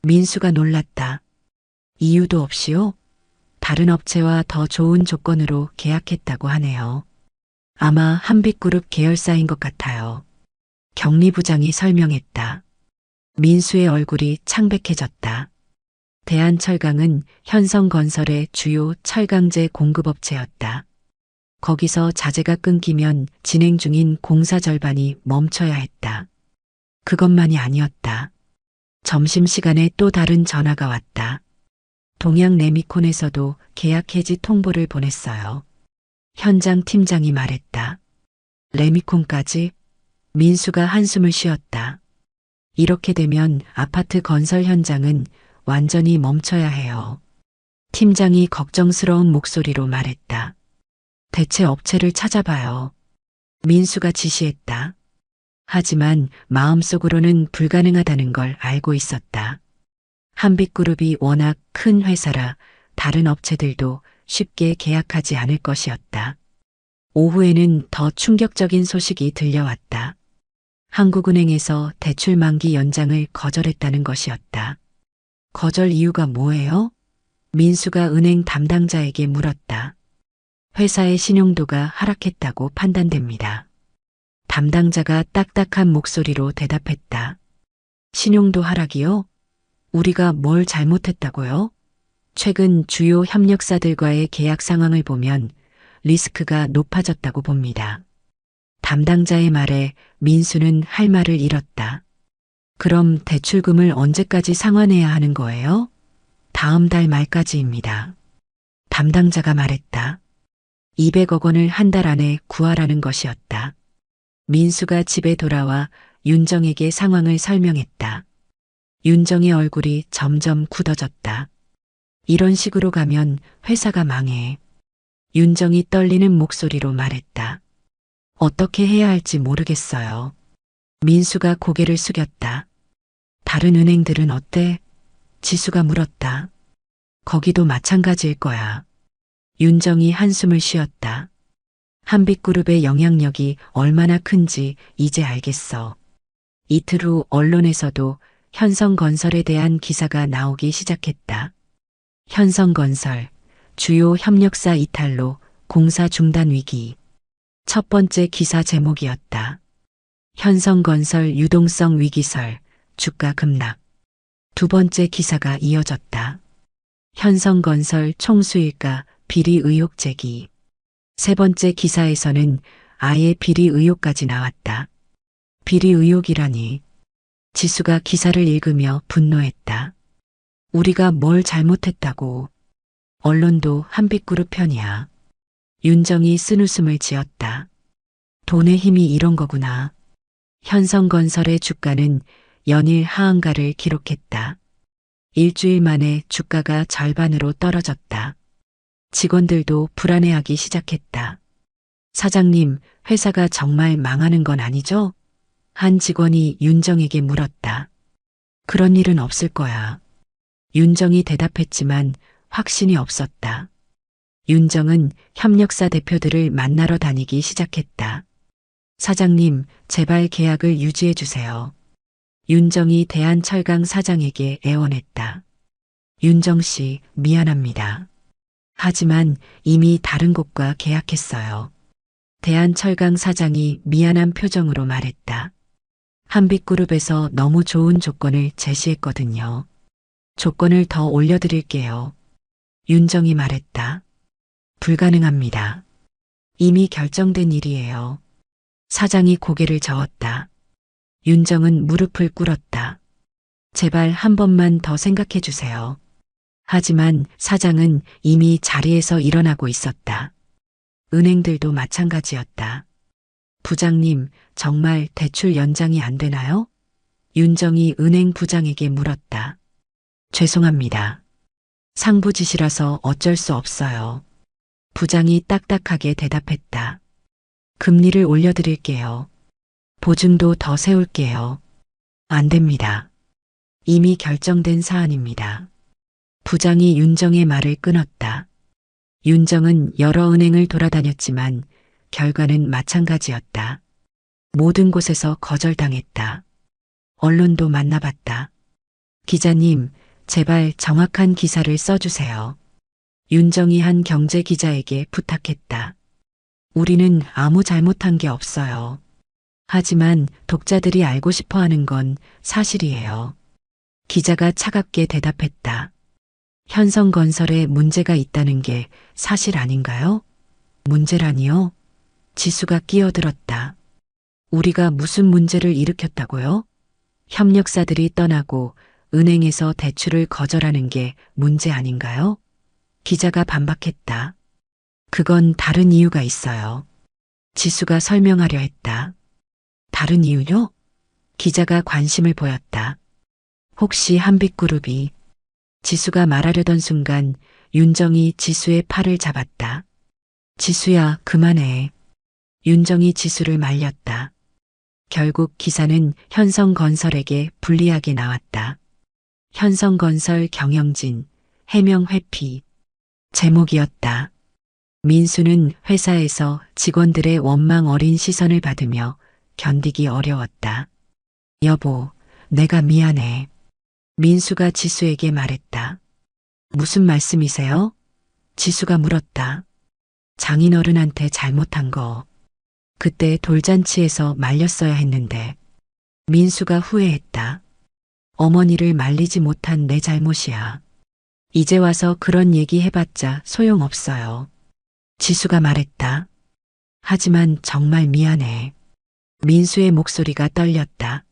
민수가 놀랐다. 이유도 없이요? 다른 업체와 더 좋은 조건으로 계약했다고 하네요. 아마 한빛그룹 계열사인 것 같아요. 격리부장이 설명했다. 민수의 얼굴이 창백해졌다. 대한철강은 현성건설의 주요 철강제 공급업체였다. 거기서 자재가 끊기면 진행 중인 공사 절반이 멈춰야 했다. 그것만이 아니었다. 점심시간에 또 다른 전화가 왔다. 동양 레미콘에서도 계약 해지 통보를 보냈어요. 현장 팀장이 말했다. 레미콘까지? 민수가 한숨을 쉬었다. 이렇게 되면 아파트 건설 현장은 완전히 멈춰야 해요. 팀장이 걱정스러운 목소리로 말했다. 대체 업체를 찾아봐요. 민수가 지시했다. 하지만 마음속으로는 불가능하다는 걸 알고 있었다. 한빛그룹이 워낙 큰 회사라 다른 업체들도 쉽게 계약하지 않을 것이었다. 오후에는 더 충격적인 소식이 들려왔다. 한국은행에서 대출 만기 연장을 거절했다는 것이었다. 거절 이유가 뭐예요? 민수가 은행 담당자에게 물었다. 회사의 신용도가 하락했다고 판단됩니다. 담당자가 딱딱한 목소리로 대답했다. 신용도 하락이요? 우리가 뭘 잘못했다고요? 최근 주요 협력사들과의 계약 상황을 보면 리스크가 높아졌다고 봅니다. 담당자의 말에 민수는 할 말을 잃었다. 그럼 대출금을 언제까지 상환해야 하는 거예요? 다음 달 말까지입니다. 담당자가 말했다. 200억 원을 한 달 안에 구하라는 것이었다. 민수가 집에 돌아와 윤정에게 상황을 설명했다. 윤정의 얼굴이 점점 굳어졌다. 이런 식으로 가면 회사가 망해. 윤정이 떨리는 목소리로 말했다. 어떻게 해야 할지 모르겠어요. 민수가 고개를 숙였다. 다른 은행들은 어때? 지수가 물었다. 거기도 마찬가지일 거야. 윤정이 한숨을 쉬었다. 한빛그룹의 영향력이 얼마나 큰지 이제 알겠어. 이틀 후 언론에서도 현성건설에 대한 기사가 나오기 시작했다. 현성건설, 주요 협력사 이탈로 공사 중단 위기. 첫 번째 기사 제목이었다. 현성건설 유동성 위기설, 주가 급락. 두 번째 기사가 이어졌다. 현성건설 총수일가 비리 의혹 제기. 세 번째 기사에서는 아예 비리 의혹까지 나왔다. 비리 의혹이라니. 지수가 기사를 읽으며 분노했다. 우리가 뭘 잘못했다고. 언론도 한빛그룹 편이야. 윤정이 쓴웃음을 지었다. 돈의 힘이 이런 거구나. 현성건설의 주가는 연일 하한가를 기록했다. 일주일 만에 주가가 절반으로 떨어졌다. 직원들도 불안해하기 시작했다. 사장님, 회사가 정말 망하는 건 아니죠? 한 직원이 윤정에게 물었다. 그런 일은 없을 거야. 윤정이 대답했지만 확신이 없었다. 윤정은 협력사 대표들을 만나러 다니기 시작했다. 사장님, 제발 계약을 유지해 주세요. 윤정이 대한철강 사장에게 애원했다. 윤정 씨, 미안합니다. 하지만 이미 다른 곳과 계약했어요. 대한철강 사장이 미안한 표정으로 말했다. 한빛그룹에서 너무 좋은 조건을 제시했거든요. 조건을 더 올려드릴게요. 윤정이 말했다. 불가능합니다. 이미 결정된 일이에요. 사장이 고개를 저었다. 윤정은 무릎을 꿇었다. 제발 한 번만 더 생각해 주세요. 하지만 사장은 이미 자리에서 일어나고 있었다. 은행들도 마찬가지였다. 부장님, 정말 대출 연장이 안 되나요? 윤정이 은행 부장에게 물었다. 죄송합니다. 상부지시라서 어쩔 수 없어요. 부장이 딱딱하게 대답했다. 금리를 올려드릴게요. 보증도 더 세울게요. 안 됩니다. 이미 결정된 사안입니다. 부장이 윤정의 말을 끊었다. 윤정은 여러 은행을 돌아다녔지만 결과는 마찬가지였다. 모든 곳에서 거절당했다. 언론도 만나봤다. 기자님, 제발 정확한 기사를 써주세요. 윤정이 한 경제 기자에게 부탁했다. 우리는 아무 잘못한 게 없어요. 하지만 독자들이 알고 싶어 하는 건 사실이에요. 기자가 차갑게 대답했다. 현성건설에 문제가 있다는 게 사실 아닌가요? 문제라니요? 지수가 끼어들었다. 우리가 무슨 문제를 일으켰다고요? 협력사들이 떠나고 은행에서 대출을 거절하는 게 문제 아닌가요? 기자가 반박했다. 그건 다른 이유가 있어요. 지수가 설명하려 했다. 다른 이유요? 기자가 관심을 보였다. 혹시 한빛그룹이. 지수가 말하려던 순간 윤정이 지수의 팔을 잡았다. 지수야, 그만해. 윤정이 지수를 말렸다. 결국 기사는 현성건설에게 불리하게 나왔다. 현성건설 경영진, 해명 회피. 제목이었다. 민수는 회사에서 직원들의 원망 어린 시선을 받으며 견디기 어려웠다. 여보, 내가 미안해. 민수가 지수에게 말했다. 무슨 말씀이세요? 지수가 물었다. 장인어른한테 잘못한 거. 그때 돌잔치에서 말렸어야 했는데. 민수가 후회했다. 어머니를 말리지 못한 내 잘못이야. 이제 와서 그런 얘기 해봤자 소용없어요. 지수가 말했다. 하지만 정말 미안해. 민수의 목소리가 떨렸다.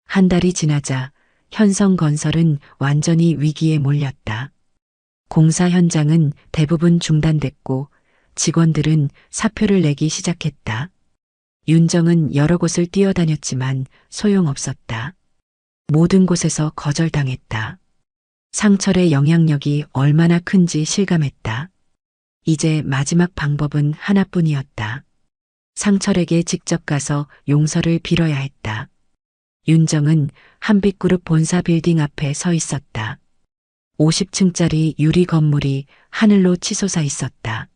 한 달이 지나자 현성건설은 완전히 위기에 몰렸다. 공사 현장은 대부분 중단됐고 직원들은 사표를 내기 시작했다. 윤정은 여러 곳을 뛰어다녔지만 소용없었다. 모든 곳에서 거절당했다. 상철의 영향력이 얼마나 큰지 실감했다. 이제 마지막 방법은 하나뿐이었다. 상철에게 직접 가서 용서를 빌어야 했다. 윤정은 한빛그룹 본사 빌딩 앞에 서 있었다. 50층짜리 유리 건물이 하늘로 치솟아 있었다.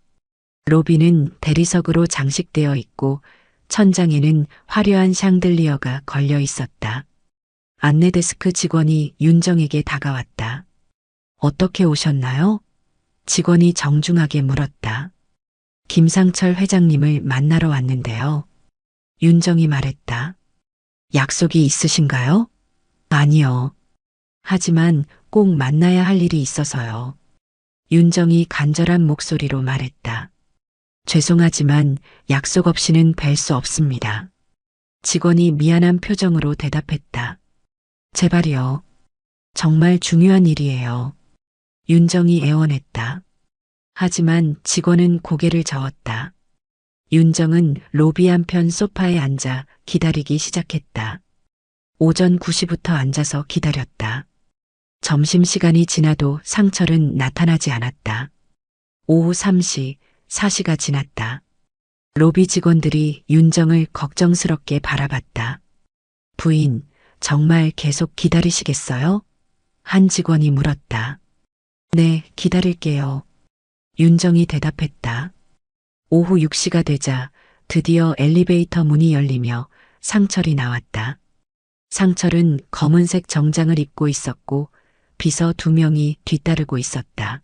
로비는 대리석으로 장식되어 있고 천장에는 화려한 샹들리어가 걸려 있었다. 안내데스크 직원이 윤정에게 다가왔다. 어떻게 오셨나요? 직원이 정중하게 물었다. 김상철 회장님을 만나러 왔는데요. 윤정이 말했다. 약속이 있으신가요? 아니요. 하지만 꼭 만나야 할 일이 있어서요. 윤정이 간절한 목소리로 말했다. 죄송하지만 약속 없이는 뵐 수 없습니다. 직원이 미안한 표정으로 대답했다. 제발요. 정말 중요한 일이에요. 윤정이 애원했다. 하지만 직원은 고개를 저었다. 윤정은 로비 한편 소파에 앉아 기다리기 시작했다. 오전 9시부터 앉아서 기다렸다. 점심시간이 지나도 상철은 나타나지 않았다. 오후 3시, 4시가 지났다. 로비 직원들이 윤정을 걱정스럽게 바라봤다. 부인, 정말 계속 기다리시겠어요? 한 직원이 물었다. 네, 기다릴게요. 윤정이 대답했다. 오후 6시가 되자 드디어 엘리베이터 문이 열리며 상철이 나왔다. 상철은 검은색 정장을 입고 있었고 비서 2명이 뒤따르고 있었다.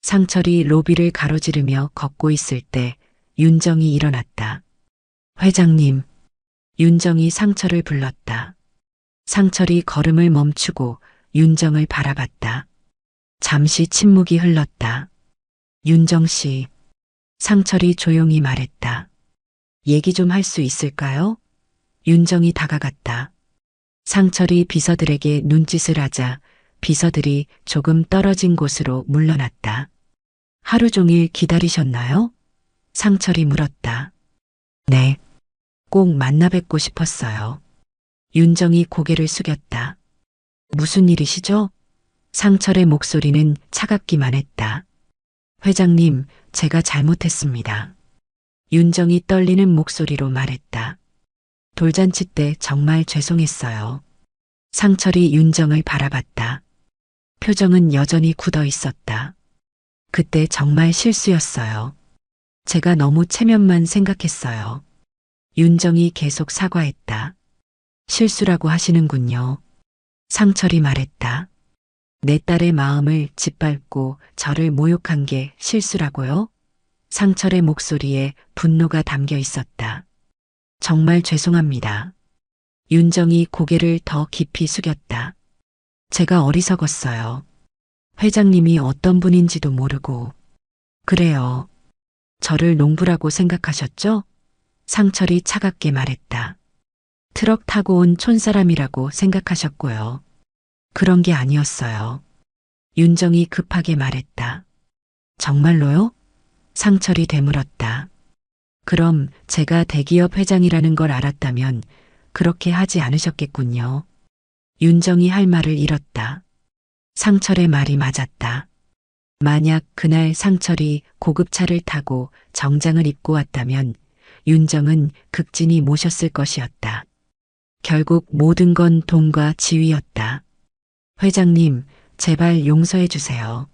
상철이 로비를 가로지르며 걷고 있을 때 윤정이 일어났다. 회장님. 윤정이 상철을 불렀다. 상철이 걸음을 멈추고 윤정을 바라봤다. 잠시 침묵이 흘렀다. 윤정 씨. 상철이 조용히 말했다. 얘기 좀 할 수 있을까요? 윤정이 다가갔다. 상철이 비서들에게 눈짓을 하자 비서들이 조금 떨어진 곳으로 물러났다. 하루 종일 기다리셨나요? 상철이 물었다. 네. 꼭 만나 뵙고 싶었어요. 윤정이 고개를 숙였다. 무슨 일이시죠? 상철의 목소리는 차갑기만 했다. 회장님, 제가 잘못했습니다. 윤정이 떨리는 목소리로 말했다. 돌잔치 때 정말 죄송했어요. 상철이 윤정을 바라봤다. 표정은 여전히 굳어 있었다. 그때 정말 실수였어요. 제가 너무 체면만 생각했어요. 윤정이 계속 사과했다. 실수라고 하시는군요. 상철이 말했다. 내 딸의 마음을 짓밟고 저를 모욕한 게 실수라고요? 상철의 목소리에 분노가 담겨 있었다. 정말 죄송합니다. 윤정이 고개를 더 깊이 숙였다. 제가 어리석었어요. 회장님이 어떤 분인지도 모르고. 그래요. 저를 농부라고 생각하셨죠? 상철이 차갑게 말했다. 트럭 타고 온 촌사람이라고 생각하셨고요. 그런 게 아니었어요. 윤정이 급하게 말했다. 정말로요? 상철이 되물었다. 그럼 제가 대기업 회장이라는 걸 알았다면 그렇게 하지 않으셨겠군요. 윤정이 할 말을 잃었다. 상철의 말이 맞았다. 만약 그날 상철이 고급차를 타고 정장을 입고 왔다면 윤정은 극진히 모셨을 것이었다. 결국 모든 건 돈과 지위였다. 회장님, 제발 용서해 주세요.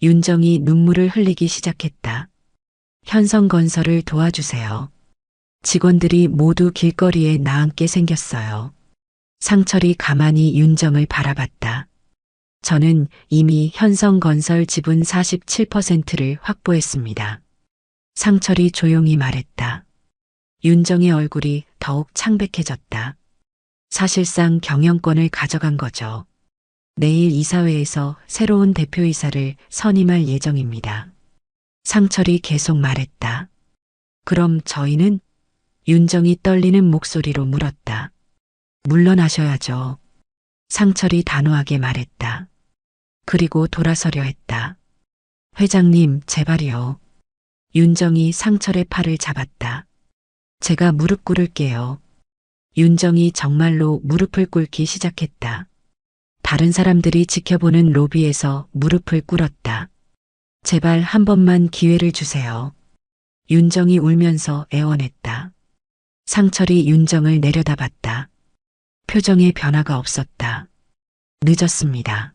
윤정이 눈물을 흘리기 시작했다. 현성건설을 도와주세요. 직원들이 모두 길거리에 나앉게 생겼어요. 상철이 가만히 윤정을 바라봤다. 저는 이미 현성건설 지분 47%를 확보했습니다. 상철이 조용히 말했다. 윤정의 얼굴이 더욱 창백해졌다. 사실상 경영권을 가져간 거죠. 내일 이사회에서 새로운 대표이사를 선임할 예정입니다. 상철이 계속 말했다. 그럼 저희는? 윤정이 떨리는 목소리로 물었다. 물러나셔야죠. 상철이 단호하게 말했다. 그리고 돌아서려 했다. 회장님, 제발이요. 윤정이 상철의 팔을 잡았다. 제가 무릎 꿇을게요. 윤정이 정말로 무릎을 꿇기 시작했다. 다른 사람들이 지켜보는 로비에서 무릎을 꿇었다. 제발 한 번만 기회를 주세요. 윤정이 울면서 애원했다. 상철이 윤정을 내려다봤다. 표정에 변화가 없었다. 늦었습니다.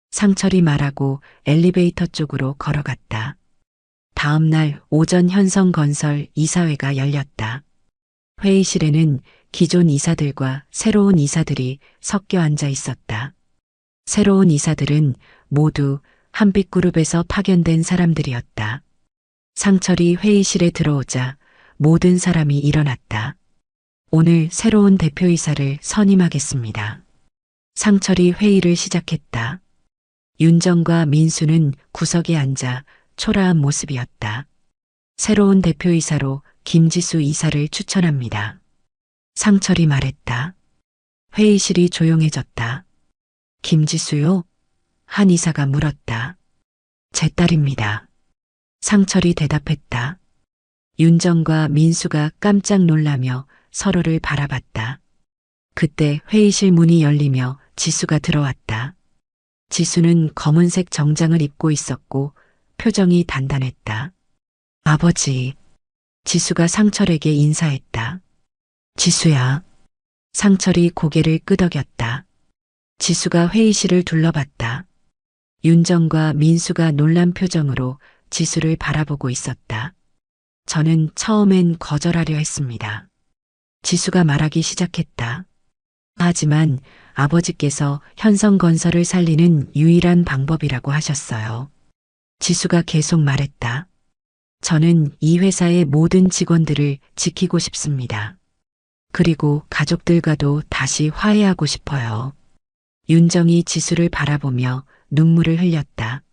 상철이 말하고 엘리베이터 쪽으로 걸어갔다. 다음 날 오전 현성건설 이사회가 열렸다. 회의실에는 기존 이사들과 새로운 이사들이 섞여 앉아 있었다. 새로운 이사들은 모두 한빛그룹에서 파견된 사람들이었다. 상철이 회의실에 들어오자 모든 사람이 일어났다. 오늘 새로운 대표이사를 선임하겠습니다. 상철이 회의를 시작했다. 윤정과 민수는 구석에 앉아 초라한 모습이었다. 새로운 대표이사로 김지수 이사를 추천합니다. 상철이 말했다. 회의실이 조용해졌다. 김지수요? 한 이사가 물었다. 제 딸입니다. 상철이 대답했다. 윤정과 민수가 깜짝 놀라며 서로를 바라봤다. 그때 회의실 문이 열리며 지수가 들어왔다. 지수는 검은색 정장을 입고 있었고 표정이 단단했다. 아버지. 지수가 상철에게 인사했다. 지수야. 상철이 고개를 끄덕였다. 지수가 회의실을 둘러봤다. 윤정과 민수가 놀란 표정으로 지수를 바라보고 있었다. 저는 처음엔 거절하려 했습니다. 지수가 말하기 시작했다. 하지만 아버지께서 현성건설을 살리는 유일한 방법이라고 하셨어요. 지수가 계속 말했다. 저는 이 회사의 모든 직원들을 지키고 싶습니다. 그리고 가족들과도 다시 화해하고 싶어요. 윤정이 지수를 바라보며 눈물을 흘렸다.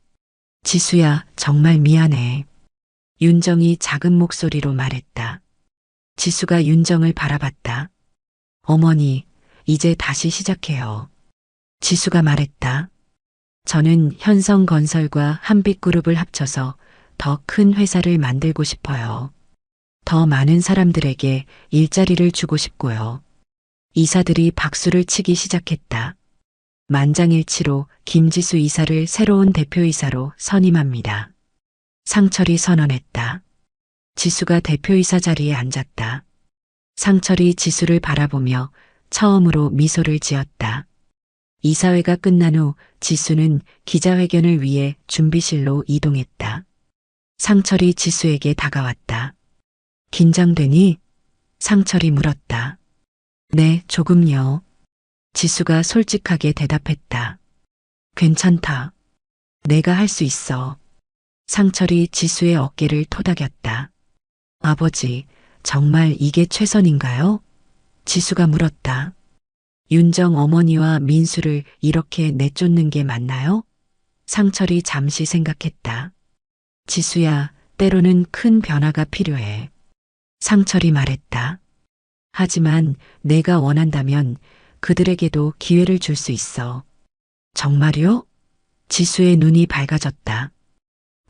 지수야, 정말 미안해. 윤정이 작은 목소리로 말했다. 지수가 윤정을 바라봤다. 어머니, 이제 다시 시작해요. 지수가 말했다. 저는 현성건설과 한빛그룹을 합쳐서 더 큰 회사를 만들고 싶어요. 더 많은 사람들에게 일자리를 주고 싶고요. 이사들이 박수를 치기 시작했다. 만장일치로 김지수 이사를 새로운 대표이사로 선임합니다. 상철이 선언했다. 지수가 대표이사 자리에 앉았다. 상철이 지수를 바라보며 처음으로 미소를 지었다. 이사회가 끝난 후 지수는 기자회견을 위해 준비실로 이동했다. 상철이 지수에게 다가왔다. 긴장되니? 상철이 물었다. 네, 조금요. 지수가 솔직하게 대답했다. 괜찮다. 내가 할 수 있어. 상철이 지수의 어깨를 토닥였다. 아버지, 정말 이게 최선인가요? 지수가 물었다. 윤정 어머니와 민수를 이렇게 내쫓는 게 맞나요? 상철이 잠시 생각했다. 지수야, 때로는 큰 변화가 필요해. 상철이 말했다. 하지만 내가 원한다면 그들에게도 기회를 줄 수 있어. 정말요? 지수의 눈이 밝아졌다.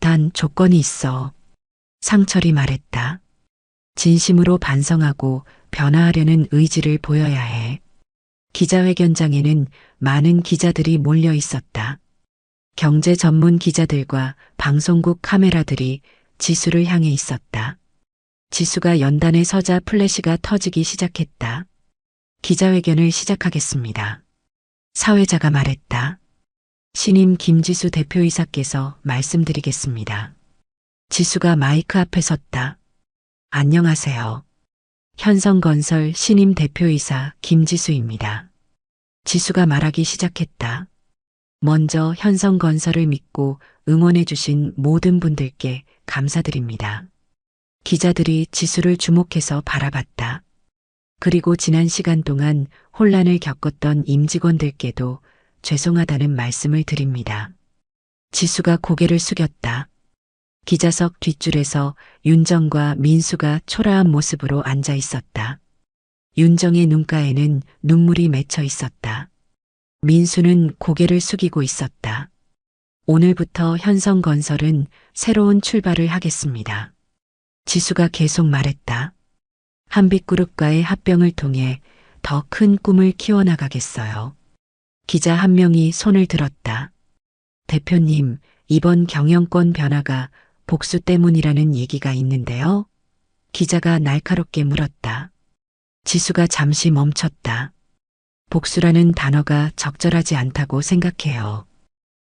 단 조건이 있어. 상철이 말했다. 진심으로 반성하고 변화하려는 의지를 보여야 해. 기자회견장에는 많은 기자들이 몰려 있었다. 경제 전문 기자들과 방송국 카메라들이 지수를 향해 있었다. 지수가 연단에 서자 플래시가 터지기 시작했다. 기자회견을 시작하겠습니다. 사회자가 말했다. 신임 김지수 대표이사께서 말씀드리겠습니다. 지수가 마이크 앞에 섰다. 안녕하세요. 현성건설 신임 대표이사 김지수입니다. 지수가 말하기 시작했다. 먼저 현성건설을 믿고 응원해주신 모든 분들께 감사드립니다. 기자들이 지수를 주목해서 바라봤다. 그리고 지난 시간 동안 혼란을 겪었던 임직원들께도 죄송하다는 말씀을 드립니다. 지수가 고개를 숙였다. 기자석 뒷줄에서 윤정과 민수가 초라한 모습으로 앉아 있었다. 윤정의 눈가에는 눈물이 맺혀 있었다. 민수는 고개를 숙이고 있었다. 오늘부터 현성건설은 새로운 출발을 하겠습니다. 지수가 계속 말했다. 한빛그룹과의 합병을 통해 더 큰 꿈을 키워나가겠어요. 기자 한 명이 손을 들었다. 대표님, 이번 경영권 변화가 복수 때문이라는 얘기가 있는데요. 기자가 날카롭게 물었다. 지수가 잠시 멈췄다. 복수라는 단어가 적절하지 않다고 생각해요.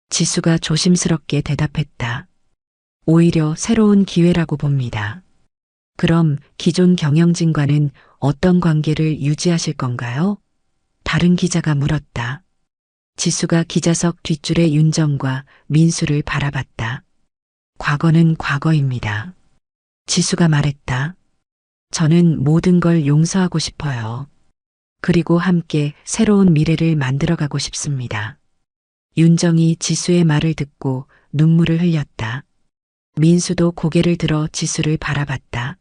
지수가 조심스럽게 대답했다. 오히려 새로운 기회라고 봅니다. 그럼 기존 경영진과는 어떤 관계를 유지하실 건가요? 다른 기자가 물었다. 지수가 기자석 뒷줄에 윤정과 민수를 바라봤다. 과거는 과거입니다. 지수가 말했다. 저는 모든 걸 용서하고 싶어요. 그리고 함께 새로운 미래를 만들어가고 싶습니다. 윤정이 지수의 말을 듣고 눈물을 흘렸다. 민수도 고개를 들어 지수를 바라봤다.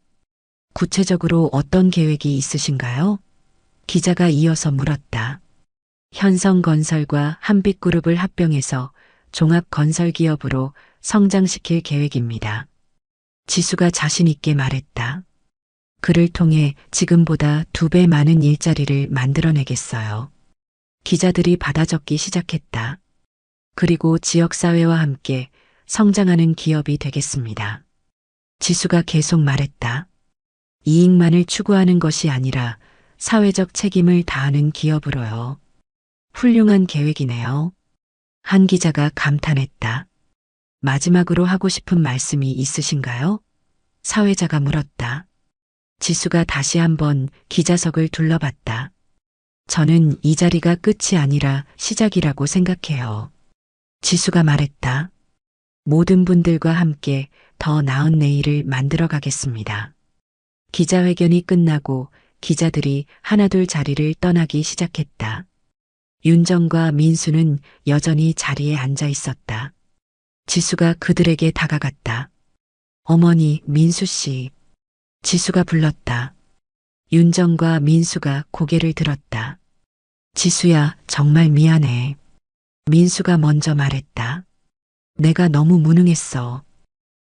구체적으로 어떤 계획이 있으신가요? 기자가 이어서 물었다. 현성건설과 한빛그룹을 합병해서 종합건설기업으로 성장시킬 계획입니다. 지수가 자신 있게 말했다. 그를 통해 지금보다 2배 많은 일자리를 만들어내겠어요. 기자들이 받아 적기 시작했다. 그리고 지역사회와 함께 성장하는 기업이 되겠습니다. 지수가 계속 말했다. 이익만을 추구하는 것이 아니라 사회적 책임을 다하는 기업으로요. 훌륭한 계획이네요. 한 기자가 감탄했다. 마지막으로 하고 싶은 말씀이 있으신가요? 사회자가 물었다. 지수가 다시 한번 기자석을 둘러봤다. 저는 이 자리가 끝이 아니라 시작이라고 생각해요. 지수가 말했다. 모든 분들과 함께 더 나은 내일을 만들어 가겠습니다. 기자회견이 끝나고 기자들이 하나둘 자리를 떠나기 시작했다. 윤정과 민수는 여전히 자리에 앉아 있었다. 지수가 그들에게 다가갔다. 어머니, 민수 씨. 지수가 불렀다. 윤정과 민수가 고개를 들었다. 지수야, 정말 미안해. 민수가 먼저 말했다. 내가 너무 무능했어.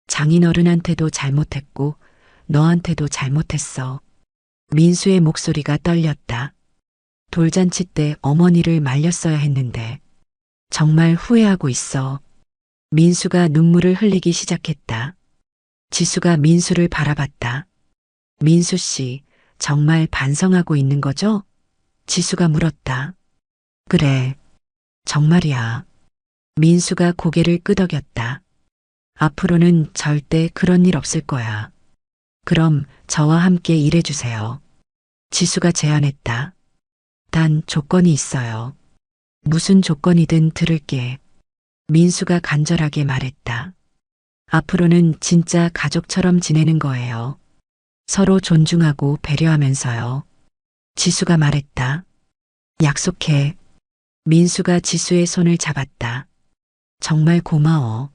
장인어른한테도 잘못했고 너한테도 잘못했어. 민수의 목소리가 떨렸다. 돌잔치 때 어머니를 말렸어야 했는데 정말 후회하고 있어. 민수가 눈물을 흘리기 시작했다. 지수가 민수를 바라봤다. 민수 씨, 정말 반성하고 있는 거죠? 지수가 물었다. 그래, 정말이야. 민수가 고개를 끄덕였다. 앞으로는 절대 그런 일 없을 거야. 그럼 저와 함께 일해주세요. 지수가 제안했다. 단 조건이 있어요. 무슨 조건이든 들을게. 민수가 간절하게 말했다. 앞으로는 진짜 가족처럼 지내는 거예요. 서로 존중하고 배려하면서요. 지수가 말했다. 약속해. 민수가 지수의 손을 잡았다. 정말 고마워.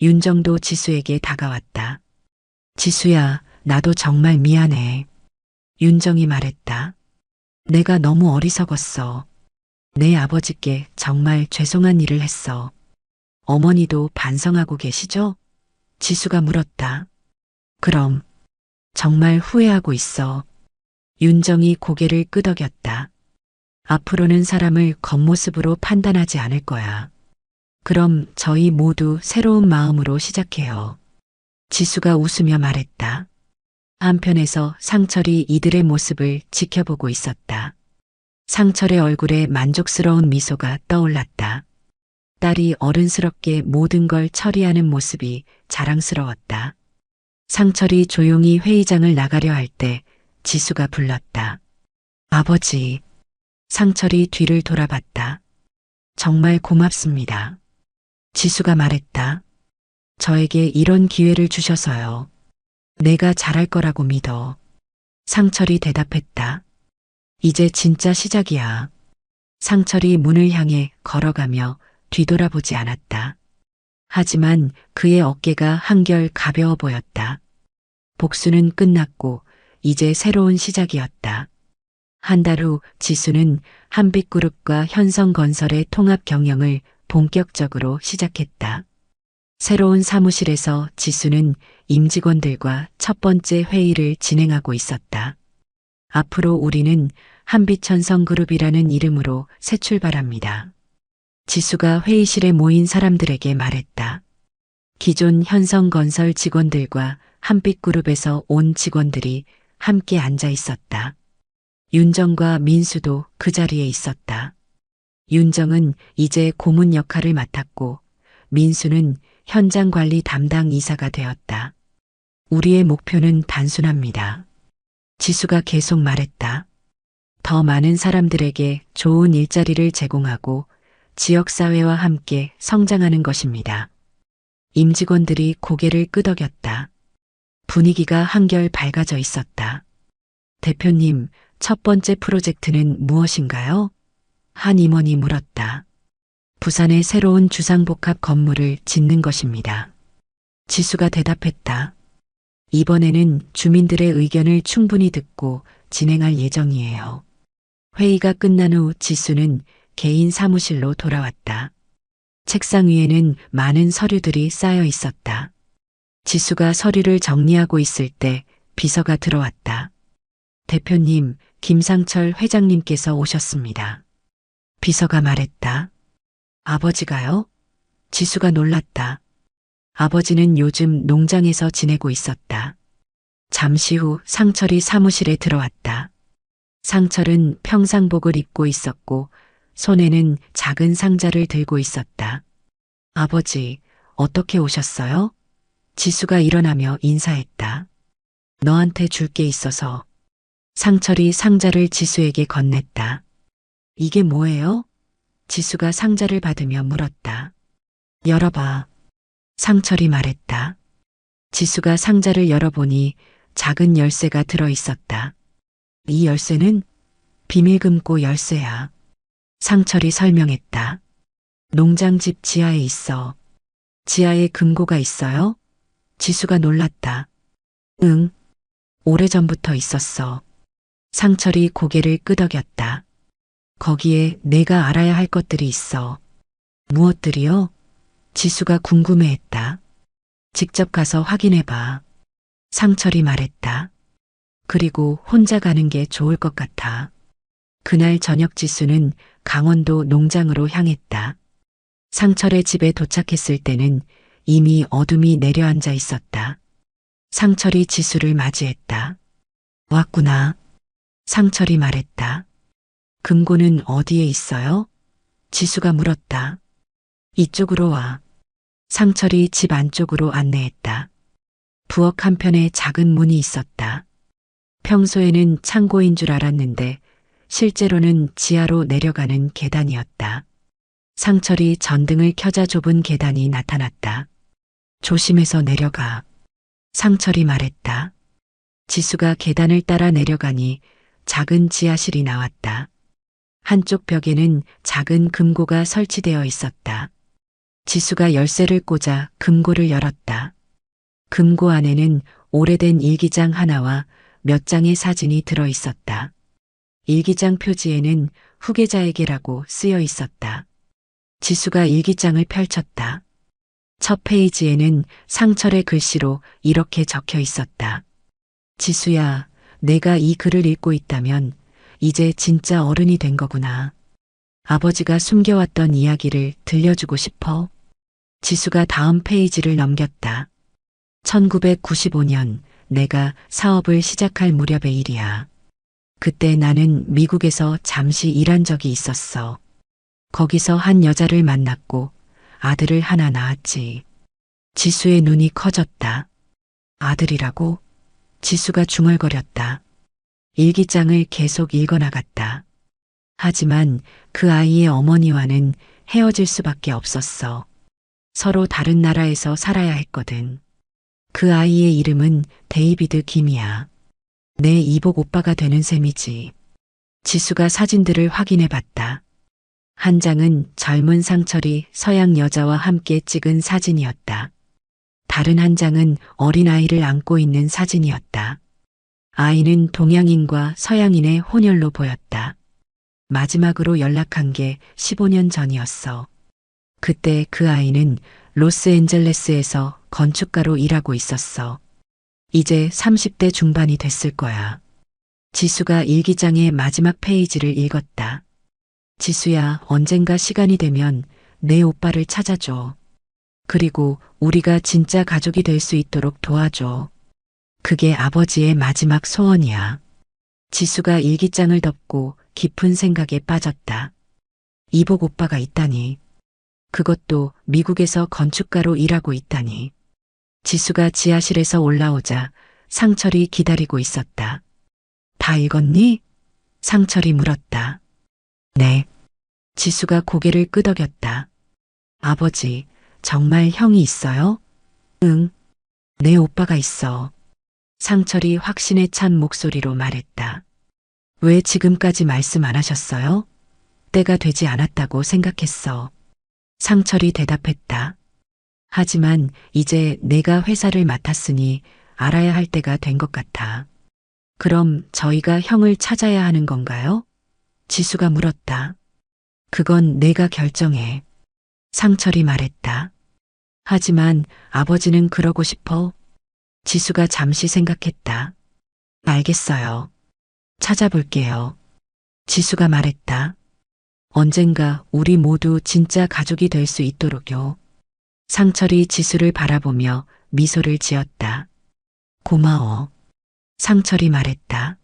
윤정도 지수에게 다가왔다. 지수야, 나도 정말 미안해. 윤정이 말했다. 내가 너무 어리석었어. 내 아버지께 정말 죄송한 일을 했어. 어머니도 반성하고 계시죠? 지수가 물었다. 그럼 정말 후회하고 있어. 윤정이 고개를 끄덕였다. 앞으로는 사람을 겉모습으로 판단하지 않을 거야. 그럼 저희 모두 새로운 마음으로 시작해요. 지수가 웃으며 말했다. 한편에서 상철이 이들의 모습을 지켜보고 있었다. 상철의 얼굴에 만족스러운 미소가 떠올랐다. 딸이 어른스럽게 모든 걸 처리하는 모습이 자랑스러웠다. 상철이 조용히 회의장을 나가려 할 때 지수가 불렀다. 아버지. 상철이 뒤를 돌아봤다. 정말 고맙습니다. 지수가 말했다. 저에게 이런 기회를 주셔서요. 내가 잘할 거라고 믿어. 상철이 대답했다. 이제 진짜 시작이야. 상철이 문을 향해 걸어가며 뒤돌아보지 않았다. 하지만 그의 어깨가 한결 가벼워 보였다. 복수는 끝났고 이제 새로운 시작이었다. 한 달 후 지수는 한빛그룹과 현성건설의 통합 경영을 본격적으로 시작했다. 새로운 사무실에서 지수는 임직원들과 첫 번째 회의를 진행하고 있었다. 앞으로 우리는 한빛현성그룹이라는 이름으로 새 출발합니다. 지수가 회의실에 모인 사람들에게 말했다. 기존 현성건설 직원들과 한빛그룹에서 온 직원들이 함께 앉아 있었다. 윤정과 민수도 그 자리에 있었다. 윤정은 이제 고문 역할을 맡았고 민수는 현장 관리 담당 이사가 되었다. 우리의 목표는 단순합니다. 지수가 계속 말했다. 더 많은 사람들에게 좋은 일자리를 제공하고 지역사회와 함께 성장하는 것입니다. 임직원들이 고개를 끄덕였다. 분위기가 한결 밝아져 있었다. 대표님, 첫 번째 프로젝트는 무엇인가요? 한 임원이 물었다. 부산의 새로운 주상복합 건물을 짓는 것입니다. 지수가 대답했다. 이번에는 주민들의 의견을 충분히 듣고 진행할 예정이에요. 회의가 끝난 후 지수는 개인 사무실로 돌아왔다. 책상 위에는 많은 서류들이 쌓여 있었다. 지수가 서류를 정리하고 있을 때 비서가 들어왔다. 대표님, 김상철 회장님께서 오셨습니다. 비서가 말했다. 아버지가요? 지수가 놀랐다. 아버지는 요즘 농장에서 지내고 있었다. 잠시 후 상철이 사무실에 들어왔다. 상철은 평상복을 입고 있었고 손에는 작은 상자를 들고 있었다. 아버지, 어떻게 오셨어요? 지수가 일어나며 인사했다. 너한테 줄 게 있어서. 상철이 상자를 지수에게 건넸다. 이게 뭐예요? 지수가 상자를 받으며 물었다. 열어봐. 상철이 말했다. 지수가 상자를 열어보니 작은 열쇠가 들어 있었다. 이 열쇠는 비밀금고 열쇠야. 상철이 설명했다. 농장집 지하에 있어. 지하에 금고가 있어요? 지수가 놀랐다. 응. 오래전부터 있었어. 상철이 고개를 끄덕였다. 거기에 내가 알아야 할 것들이 있어. 무엇들이요? 지수가 궁금해했다. 직접 가서 확인해봐. 상철이 말했다. 그리고 혼자 가는 게 좋을 것 같아. 그날 저녁 지수는 강원도 농장으로 향했다. 상철의 집에 도착했을 때는 이미 어둠이 내려앉아 있었다. 상철이 지수를 맞이했다. 왔구나. 상철이 말했다. 금고는 어디에 있어요? 지수가 물었다. 이쪽으로 와. 상철이 집 안쪽으로 안내했다. 부엌 한편에 작은 문이 있었다. 평소에는 창고인 줄 알았는데 실제로는 지하로 내려가는 계단이었다. 상철이 전등을 켜자 좁은 계단이 나타났다. 조심해서 내려가. 상철이 말했다. 지수가 계단을 따라 내려가니 작은 지하실이 나왔다. 한쪽 벽에는 작은 금고가 설치되어 있었다. 지수가 열쇠를 꽂아 금고를 열었다. 금고 안에는 오래된 일기장 하나와 몇 장의 사진이 들어 있었다. 일기장 표지에는 후계자에게라고 쓰여 있었다. 지수가 일기장을 펼쳤다. 첫 페이지에는 상철의 글씨로 이렇게 적혀 있었다. 지수야, 내가 이 글을 읽고 있다면 이제 진짜 어른이 된 거구나. 아버지가 숨겨왔던 이야기를 들려주고 싶어. 지수가 다음 페이지를 넘겼다. 1995년 내가 사업을 시작할 무렵의 일이야. 그때 나는 미국에서 잠시 일한 적이 있었어. 거기서 한 여자를 만났고 아들을 하나 낳았지. 지수의 눈이 커졌다. 아들이라고? 지수가 중얼거렸다. 일기장을 계속 읽어나갔다. 하지만 그 아이의 어머니와는 헤어질 수밖에 없었어. 서로 다른 나라에서 살아야 했거든. 그 아이의 이름은 데이비드 김이야. 내 이복 오빠가 되는 셈이지. 지수가 사진들을 확인해 봤다. 한 장은 젊은 상철이 서양 여자와 함께 찍은 사진이었다. 다른 한 장은 어린아이를 안고 있는 사진이었다. 아이는 동양인과 서양인의 혼혈로 보였다. 마지막으로 연락한 게 15년 전이었어. 그때 그 아이는 로스앤젤레스에서 건축가로 일하고 있었어. 이제 30대 중반이 됐을 거야. 지수가 일기장의 마지막 페이지를 읽었다. 지수야, 언젠가 시간이 되면 내 오빠를 찾아줘. 그리고 우리가 진짜 가족이 될 수 있도록 도와줘. 그게 아버지의 마지막 소원이야. 지수가 일기장을 덮고 깊은 생각에 빠졌다. 이복 오빠가 있다니. 그것도 미국에서 건축가로 일하고 있다니. 지수가 지하실에서 올라오자 상철이 기다리고 있었다. 다 읽었니? 상철이 물었다. 네. 지수가 고개를 끄덕였다. 아버지, 정말 형이 있어요? 응. 내 오빠가 있어. 상철이 확신에 찬 목소리로 말했다. 왜 지금까지 말씀 안 하셨어요? 때가 되지 않았다고 생각했어. 상철이 대답했다. 하지만 이제 내가 회사를 맡았으니 알아야 할 때가 된 것 같아. 그럼 저희가 형을 찾아야 하는 건가요? 지수가 물었다. 그건 내가 결정해. 상철이 말했다. 하지만 아버지는 그러고 싶어? 지수가 잠시 생각했다. 알겠어요. 찾아볼게요. 지수가 말했다. 언젠가 우리 모두 진짜 가족이 될 수 있도록요. 상철이 지수를 바라보며 미소를 지었다. 고마워. 상철이 말했다.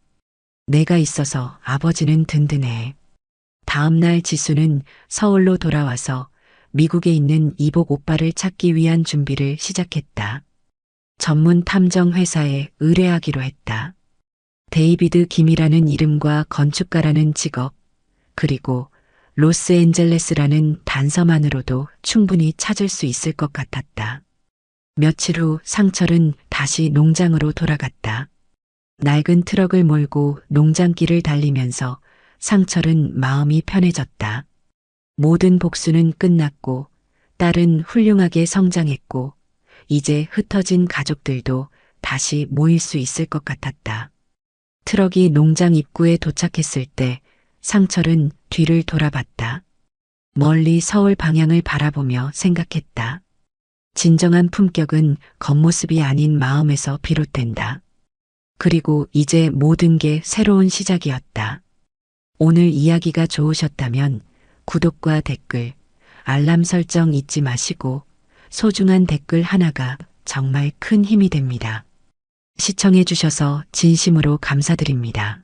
내가 있어서 아버지는 든든해. 다음 날 지수는 서울로 돌아와서 미국에 있는 이복 오빠를 찾기 위한 준비를 시작했다. 전문 탐정 회사에 의뢰하기로 했다. 데이비드 김이라는 이름과 건축가라는 직업, 그리고 로스앤젤레스라는 단서만으로도 충분히 찾을 수 있을 것 같았다. 며칠 후 상철은 다시 농장으로 돌아갔다. 낡은 트럭을 몰고 농장길을 달리면서 상철은 마음이 편해졌다. 모든 복수는 끝났고 딸은 훌륭하게 성장했고 이제 흩어진 가족들도 다시 모일 수 있을 것 같았다. 트럭이 농장 입구에 도착했을 때 상철은 뒤를 돌아봤다. 멀리 서울 방향을 바라보며 생각했다. 진정한 품격은 겉모습이 아닌 마음에서 비롯된다. 그리고 이제 모든 게 새로운 시작이었다. 오늘 이야기가 좋으셨다면 구독과 댓글, 알람 설정 잊지 마시고 소중한 댓글 하나가 정말 큰 힘이 됩니다. 시청해 주셔서 진심으로 감사드립니다.